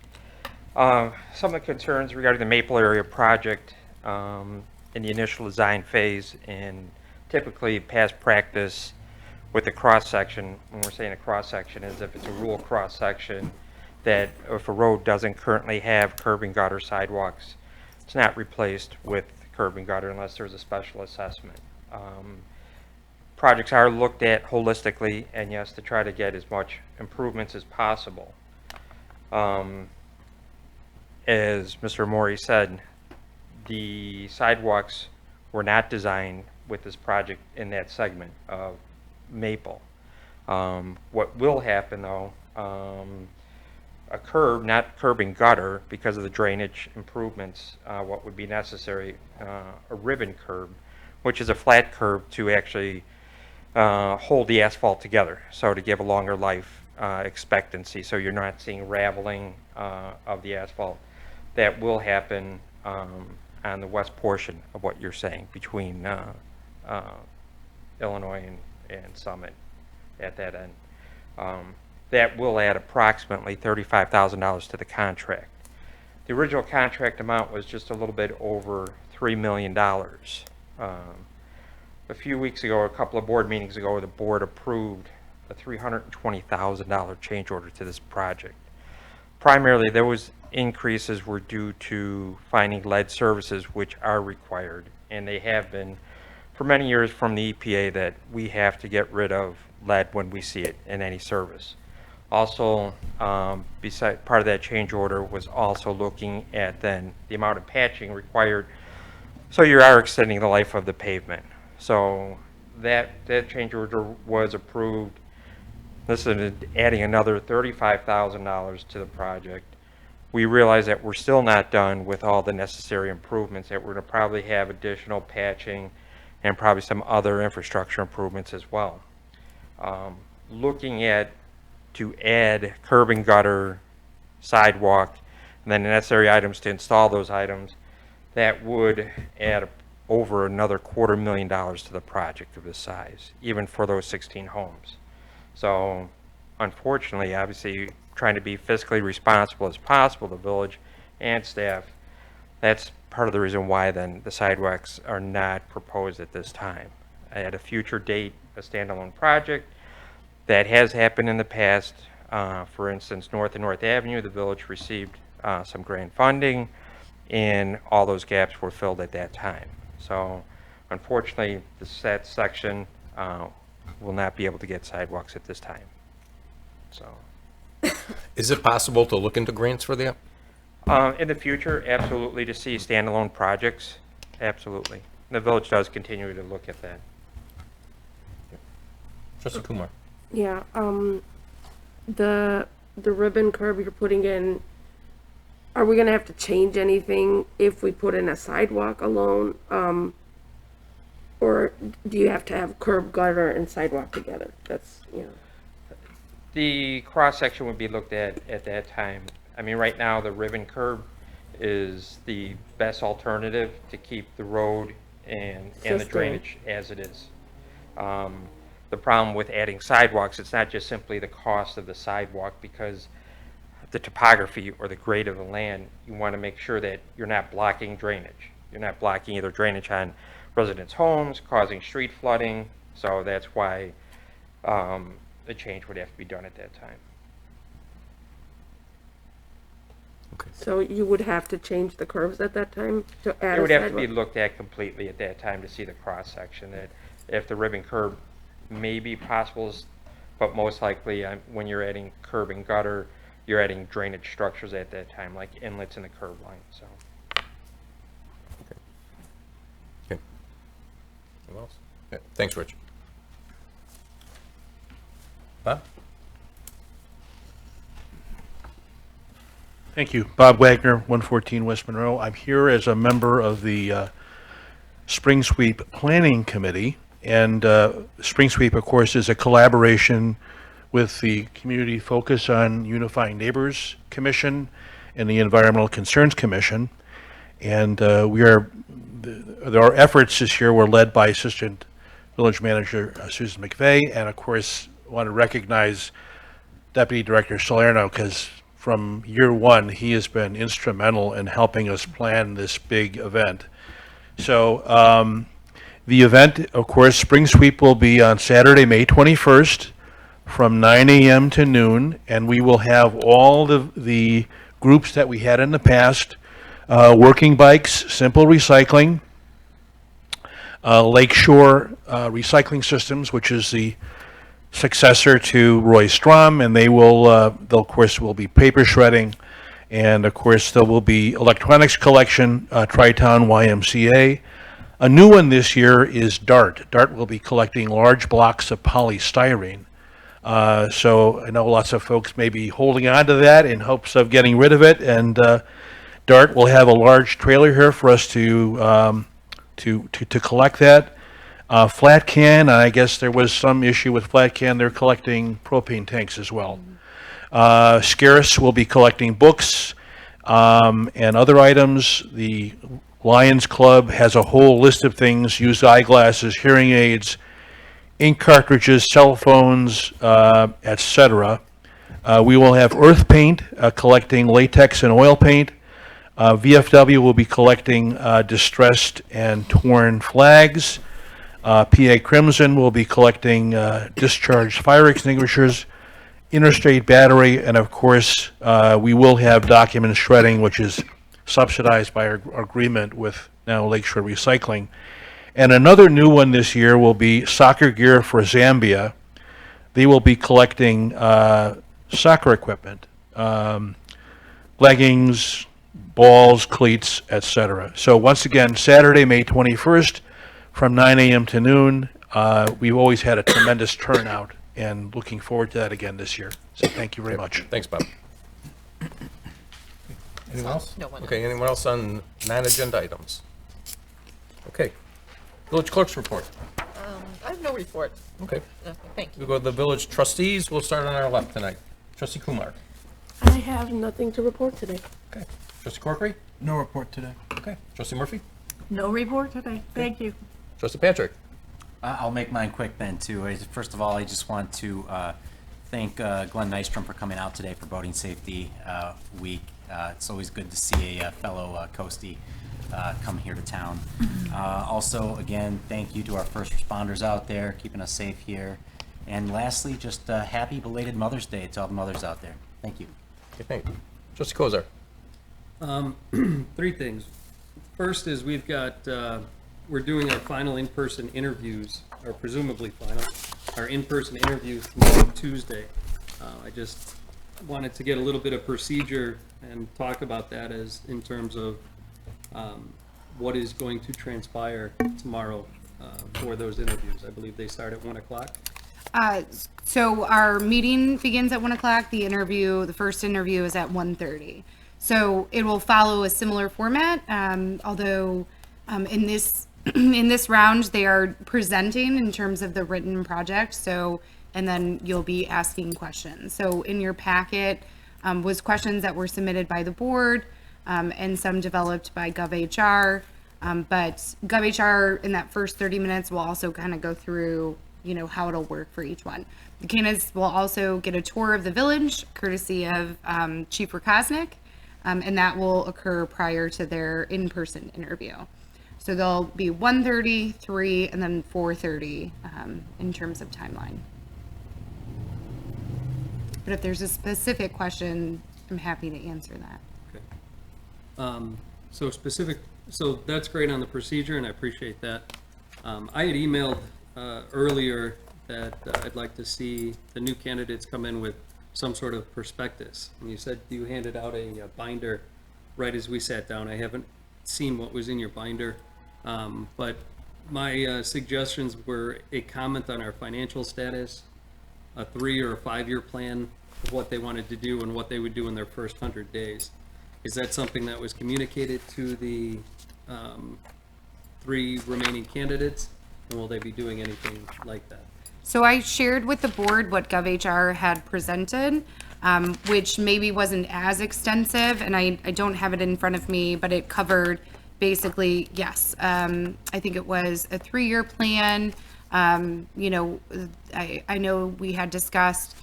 Some of the concerns regarding the Maple area project in the initial design phase, and typically past practice with the cross-section, when we're saying a cross-section, is if it's a rural cross-section, that if a road doesn't currently have curb and gutter sidewalks, it's not replaced with curb and gutter unless there's a special assessment. Projects are looked at holistically, and yes, to try to get as much improvements as possible. As Mr. Morey said, the sidewalks were not designed with this project in that segment of Maple. What will happen though, a curb, not curb and gutter, because of the drainage improvements, what would be necessary, a ribbon curb, which is a flat curb to actually hold the asphalt together, so to give a longer life expectancy, so you're not seeing raveling of the asphalt. That will happen on the west portion of what you're saying, between Illinois and Summit at that end. That will add approximately $35,000 to the contract. The original contract amount was just a little bit over $3 million. A few weeks ago, a couple of board meetings ago, the board approved a $320,000 change order to this project. Primarily, those increases were due to finding lead services, which are required, and they have been for many years from the EPA, that we have to get rid of lead when we see it in any service. Also, beside part of that change order was also looking at then the amount of patching required, so you are extending the life of the pavement. So that change order was approved. This is adding another $35,000 to the project. We realize that we're still not done with all the necessary improvements, that we're going to probably have additional patching and probably some other infrastructure improvements as well. Looking at to add curb and gutter, sidewalk, and then the necessary items to install those items, that would add over another $250,000 to the project of this size, even for those 16 homes. So unfortunately, obviously, trying to be fiscally responsible as possible, the village and staff, that's part of the reason why then the sidewalks are not proposed at this time. At a future date, a standalone project, that has happened in the past. For instance, North and North Avenue, the village received some grant funding, and all those gaps were filled at that time. So unfortunately, that section will not be able to get sidewalks at this time. So, Is it possible to look into grants for that? in the future, absolutely, to see standalone projects, absolutely. The village does continue to look at that. Trustee Kumar. Yeah, the ribbon curb you're putting in, are we gonna have to change anything if we put in a sidewalk alone? Or do you have to have curb, gutter, and sidewalk together? That's, you know. The cross-section would be looked at that time. I mean, right now, the ribbon curb is the best alternative to keep the road and the System. drainage as it is. The problem with adding sidewalks, it's not just simply the cost of the sidewalk, because the topography or the grade of the land, you want to make sure that you're not blocking drainage. You're not blocking either drainage on residents' homes, causing street flooding. So that's why the change would have to be done at that time. So you would have to change the curves at that time to add It a would have to be sidewalk? looked at completely at that time to see the cross-section. That if the ribbon curb may be possible, but most likely when you're adding curb and gutter, you're adding drainage structures at that time, like inlets in the curb line. So. Okay. Anyone else? Yeah, thanks, Rich. Bob? Thank you. Bob Wagner, 114 West Monroe. I'm here as a member of the Spring Sweep Planning Committee. And Spring Sweep, of course, is a collaboration with the Community Focus on Unifying Neighbors Commission and the Environmental Concerns Commission. And our efforts this year were led by Assistant Village Manager Susan McVeigh. And of course, I want to recognize Deputy Director Salerno, because from year one, he has been instrumental in helping us plan this big event. So the event, of course, Spring Sweep will be on Saturday, May 21st from 9 a.m. to noon, and we will have all the groups that we had in the past, Working Bikes, Simple Recycling, Lakeshore Recycling Systems, which is the successor to Roy Strom, and they'll of course will be paper shredding, and of course there will be electronics collection, Tri-Town YMCA, A new one this year is DART. DART will be collecting large blocks of polystyrene. So I know lots of folks may be holding on to that in hopes of getting rid of it, and DART will have a large trailer here for us to collect that. Flat Can, I guess there was some issue with Flat Can. They're collecting propane tanks as well. Scarce will be collecting books and other items. The Lions Club has a whole list of things: used eyeglasses, hearing aids, ink cartridges, cell phones, etc. We will have Earth Paint collecting latex and oil paint. VFW will be collecting distressed and torn flags. PA Crimson will be collecting discharged fire extinguishers, interstate battery, and of course, we will have document shredding, which is subsidized by our agreement with now Lakeshore Recycling. And another new one this year will be soccer gear for Zambia. They will be collecting soccer equipment, leggings, balls, cleats, etc. So once again, Saturday, May 21st, from 9 a.m. to noon. We've always had a tremendous turnout, and looking forward to that again this year. So thank you very much. Thanks, Bob. Anyone else? No one Okay, anyone else on non-agenda items? Okay. Village Clerk's report. I have no report. Okay. Thank you. We'll go to the village trustees. We'll start on our left tonight. Trustee Kumar. I have nothing to report today. Okay. Trustee Corkery? No report today. Okay. Trustee Murphy? No report today. Thank you. Trustee Patrick? I'll make mine quick then, too. First of all, I just want to thank Glenn Nystrom for coming out today for Boating Safety Week. It's always good to see a fellow coastie come here to town. Also, again, thank you to our first responders out there, keeping us safe here. And lastly, just happy belated Mother's Day to all the mothers out there. Thank you. Okay, thank you. Trustee Kozar? Three things. First is we've got, we're doing our final in-person interviews, or presumably final, our in-person interviews tomorrow, Tuesday. I just wanted to get a little bit of procedure and talk about that as in terms of what is going to transpire tomorrow for those interviews. I believe they start at 1 o'clock. So our meeting begins at 1 o'clock. The first interview is at 1:30. So it will follow a similar format, although in this in this round they are presenting in terms of the written project. So and then you'll be asking questions. So in your packet was questions that were submitted by the board and some developed by GovHR. But GovHR in that first 30 minutes will also kind of go through, you know, how it'll work for each one. The candidates will also get a tour of the village, courtesy of Chief Rakosnik, and that will occur prior to their in-person interview. So there'll be 1:30, 3, and then 4:30 in terms of timeline. But if there's a specific question, I'm happy to answer that. Okay. So that's great on the procedure, and I appreciate that. I had emailed earlier that I'd like to see the new candidates come in with some sort of prospectus. And you said you handed out a binder right as we sat down. I haven't seen what was in your binder, but my suggestions were a comment on our financial status, a 3 or 5 year plan of what they wanted to do and what they would do in their first 100 days. Is that something that was communicated to the 3 remaining candidates, and will they be doing anything like that? So I shared with the board what GovHR had presented, which maybe wasn't as extensive, and I don't have it in front of me, but it covered basically, yes, I think it was a 3-year plan. You know, I know we had discussed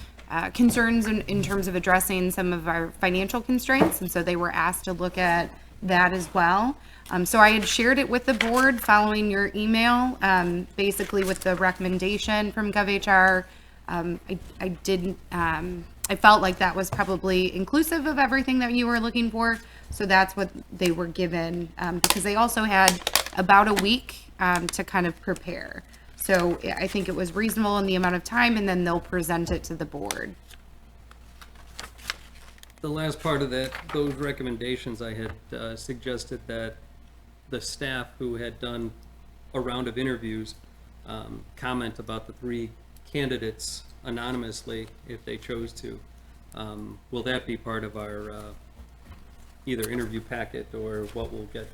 concerns in terms of addressing some of our financial constraints, and so they were asked to look at that as well. So I had shared it with the board following your email, basically with the recommendation from GovHR. I felt like that was probably inclusive of everything that you were looking for. So that's what they were given, because they also had about a week to kind of prepare. So I think it was reasonable in the amount of time, and then they'll present it to the board. The last part of that, those recommendations, I had suggested that the staff who had done a round of interviews, comment about the three candidates anonymously if they chose to. Will that be part of our either interview packet or what we'll get?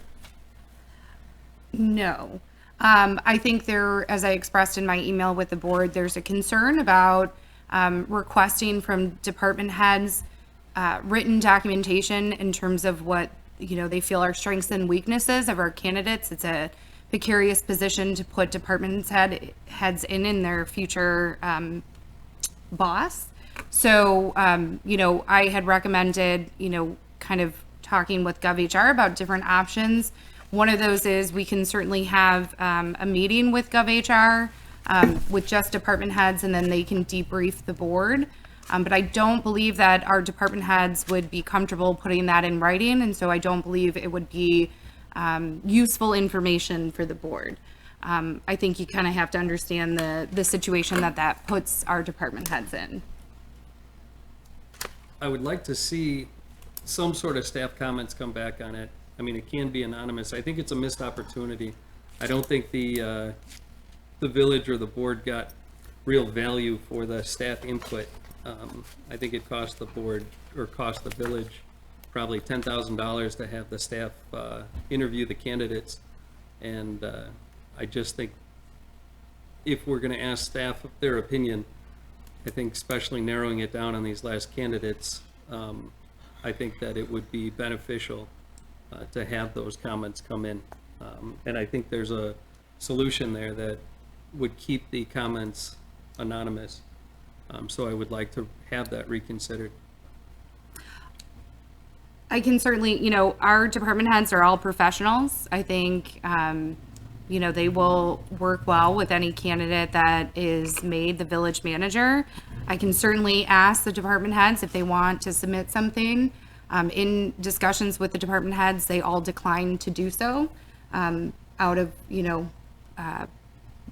No. I think there, as I expressed in my email with the board, there's a concern about requesting from department heads written documentation in terms of what, they feel are strengths and weaknesses of our candidates. It's a precarious position to put department heads in their future boss. So, I had recommended, kind of talking with GovHR about different options. One of those is we can certainly have a meeting with GovHR with just department heads, and then they can debrief the board. But I don't believe that our department heads would be comfortable putting that in writing, and so I don't believe it would be useful information for the board. I think you kind of have to understand the situation that puts our department heads in. I would like to see some sort of staff comments come back on it. I mean, it can be anonymous. I think it's a missed opportunity. I don't think the village or the board got real value for the staff input. I think it cost the board, or cost the village, probably $10,000 to have the staff interview the candidates. And I just think if we're going to ask staff their opinion, I think especially narrowing it down on these last candidates, I think that it would be beneficial to have those comments come in. And I think there's a solution there that would keep the comments anonymous. So I would like to have that reconsidered. I can certainly, our department heads are all professionals. I think, they will work well with any candidate that is made the village manager. I can certainly ask the department heads if they want to submit something. In discussions with the department heads, they all declined to do so out of,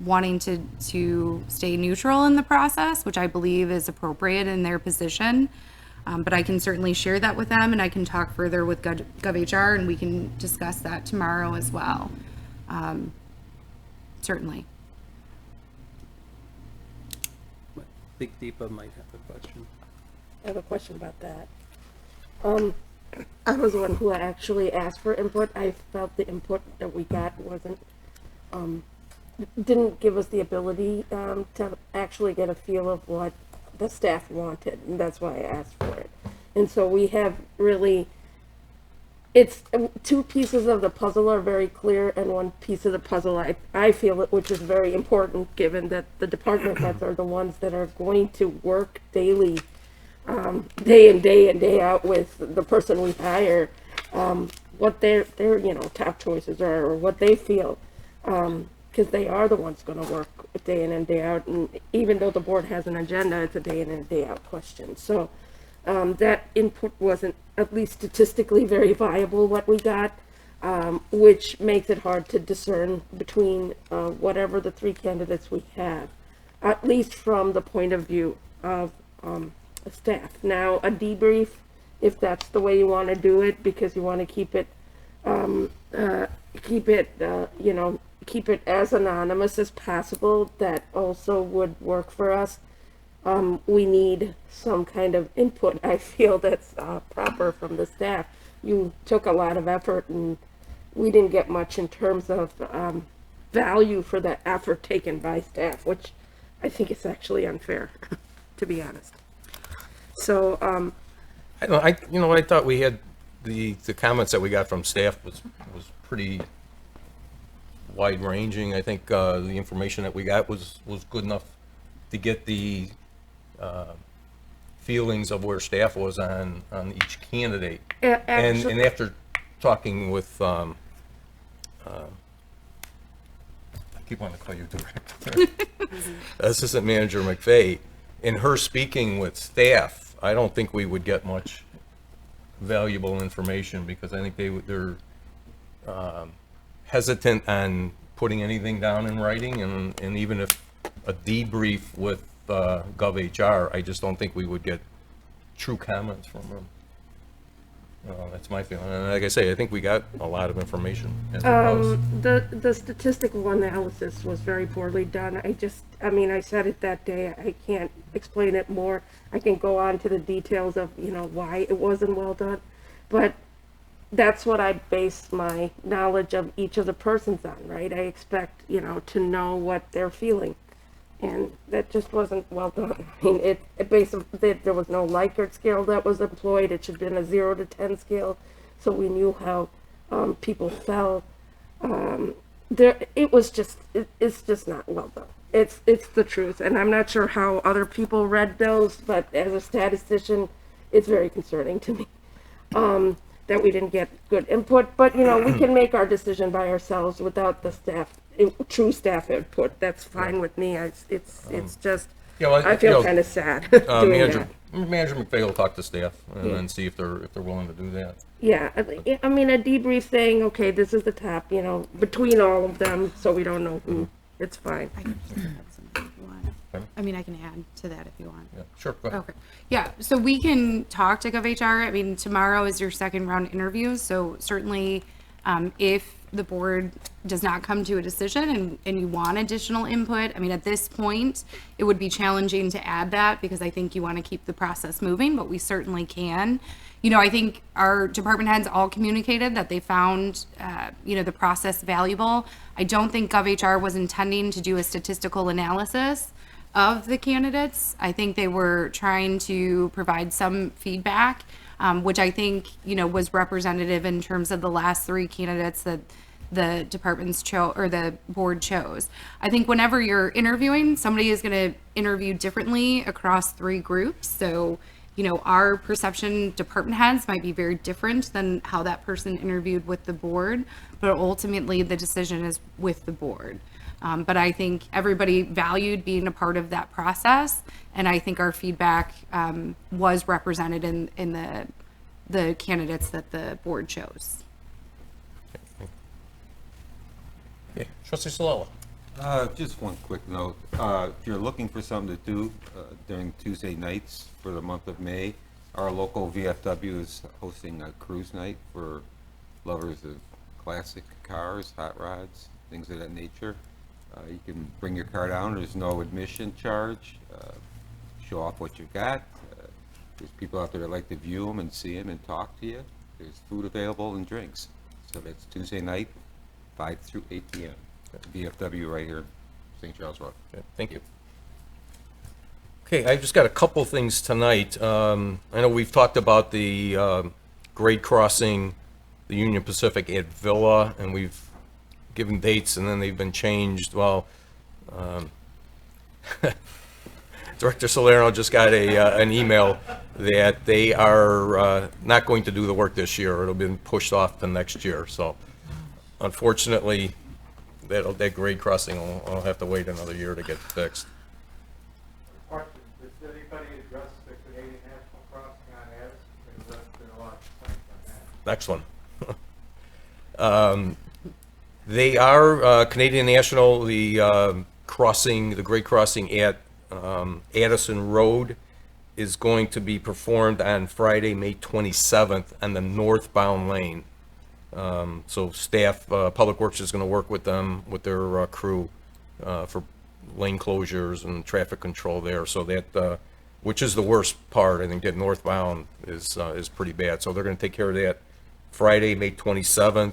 wanting to stay neutral in the process, which I believe is appropriate in their position. But I can certainly share that with them, and I can talk further with GovHR, and we can discuss that tomorrow as well. Certainly. I think Deepa might have a question. I have a question about that. I was the one who actually asked for input. I felt the input that we got didn't give us the ability to actually get a feel of what the staff wanted, and that's why I asked for it. And so we have really, it's two pieces of the puzzle are very clear, and one piece of the puzzle I feel which is very important, given that the department heads are the ones that are going to work daily, day in, day out with the person we hire, what their top choices are, or what they feel, because they are the ones going to work day in and day out. And even though the board has an agenda, it's a day in and day out question. So that input wasn't, at least statistically, very viable, what we got, which makes it hard to discern between whatever the three candidates we have, at least from the point of view of staff. Now, a debrief, if that's the way you want to do it, because you want to keep it as anonymous as possible, that also would work for us. We need some kind of input, I feel, that's proper from the staff. You took a lot of effort, and we didn't get much in terms of value for that effort taken by staff, which I think is actually unfair, to be honest. So, I thought we had the comments that we got from staff was pretty wide ranging. I think the information that we got was good enough to get the feelings of where staff was on each candidate. And after talking with I keep wanting to call you director, Assistant Manager McVeigh, in her speaking with staff, I don't think we would get much valuable information, because I think they're hesitant on putting anything down in writing, and even if a debrief with GovHR, I just don't think we would get true comments from them. That's my feeling. And like I say, I think we got a lot of information as it goes. The statistical analysis was very poorly done. I mean, I said it that day, I can't explain it more. I can go on to the details of, why it wasn't well done, but that's what I base my knowledge of each of the persons on, right? I expect, to know what they're feeling. And that just wasn't well done. I mean, there was no Likert scale that was employed. It should have been a 0 to 10 scale, so we knew how people felt. It's just not well done. It's the truth, and I'm not sure how other people read those, but as a statistician, it's very concerning to me that we didn't get good input. But we can make our decision by ourselves without the true staff input. That's fine with me. It's just I feel kind of sad doing that. Manager McVeigh will talk to staff and then see if they're willing to do that. Yeah, I mean, a debrief saying, okay, this is the top, between all of them, so we don't know who. It's fine. I can I mean, I can add to that if you want. Yeah, sure, go ahead. Okay. Yeah, so we can talk to GovHR. I mean, tomorrow is your second round interview, so certainly if the board does not come to a decision and you want additional input, I mean, at this point, it would be challenging to add that because I think you want to keep the process moving, but we certainly can. I think our department heads all communicated that they found, the process valuable. I don't think GovHR was intending to do a statistical analysis of the candidates. I think they were trying to provide some feedback, which I think, was representative in terms of the last 3 candidates that the departments chose or the board chose. I think whenever you're interviewing, somebody is going to interview differently across 3 groups. So, our perception department heads might be very different than how that person interviewed with the board, but ultimately the decision is with the board. But I think everybody valued being a part of that process, and I think our feedback was represented in the candidates that the board chose. Okay, Trustee Solella. Just one quick note. If you're looking for something to do during Tuesday nights for the month of May, our local VFW is hosting a cruise night for lovers of classic cars, hot rods, things of that nature. You can bring your car down. There's no admission charge. Show off what you've got. There's people out there that like to view them and see them and talk to you. There's food available and drinks. So that's Tuesday night, 5 through 8 p.m. VFW right here, St. Charles Road. Okay, thank you. Okay, I've just got a couple things tonight. I know we've talked about the grade crossing, the Union Pacific at Villa, and we've given dates, and then they've been changed. Well, Director Salerno just got an email that they are not going to do the work this year. It'll be pushed off to next year. So, unfortunately, that grade crossing will have to wait another year to get fixed. Does anybody address the Canadian National Crossing on ads? Because there's been a lot of complaints on that. Next one. They are Canadian National, the grade crossing at Addison Road is going to be performed on Friday, May 27th on the northbound lane. So staff, Public Works is going to work with them, with their crew for lane closures and traffic control there. So that, which is the worst part, I think that northbound is pretty bad. So they're going to take care of that Friday, May 27th.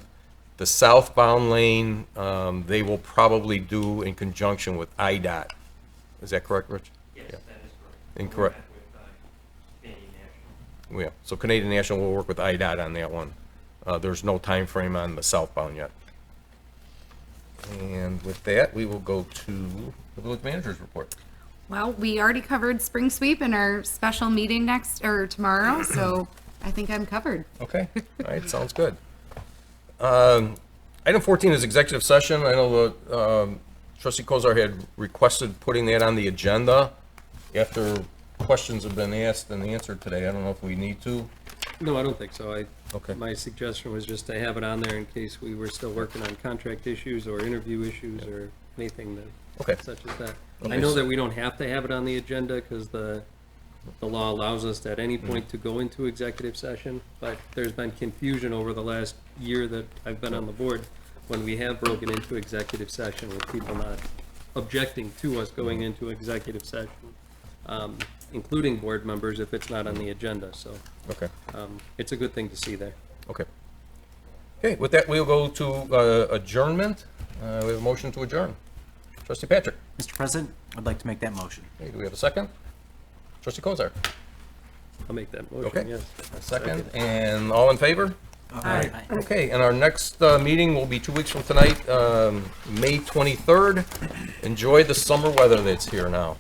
The southbound lane, they will probably do in conjunction with IDOT. Is that correct, Rich? Yes, Yeah. that is correct. Incorrect. With Canadian National. Yeah, so Canadian National will work with IDOT on that one. There's no time frame on the southbound yet. And with that, we will go to the village manager's report. Well, we already covered spring sweep in our special meeting tomorrow, so I think I'm covered. Okay, all right, sounds good. Item 14 is executive session. I know the Trustee Kozar had requested putting that on the agenda after questions have been asked and answered today. I don't know if we need to. No, I don't think so. Okay. My suggestion was just to have it on there in case we were still working on contract issues or interview issues or anything that, Okay. such as that. Okay. I know that we don't have to have it on the agenda because the The law allows us at any point to go into executive session, but there's been confusion over the last year that I've been on the board when we have broken into executive session with people not objecting to us going into executive session, including board members if it's not on the agenda, so. Okay. It's a good thing to see there. Okay. Okay, with that, we'll go to adjournment. We have a motion to adjourn. Trustee Patrick. Mr. President, I'd like to make that motion. Okay, do we have a second? Trustee Kozar. I'll make that motion, Okay. yes. A second, and all in favor? Aye. Okay, and our next meeting will be 2 weeks from tonight, May 23rd. Enjoy the summer weather that's here now.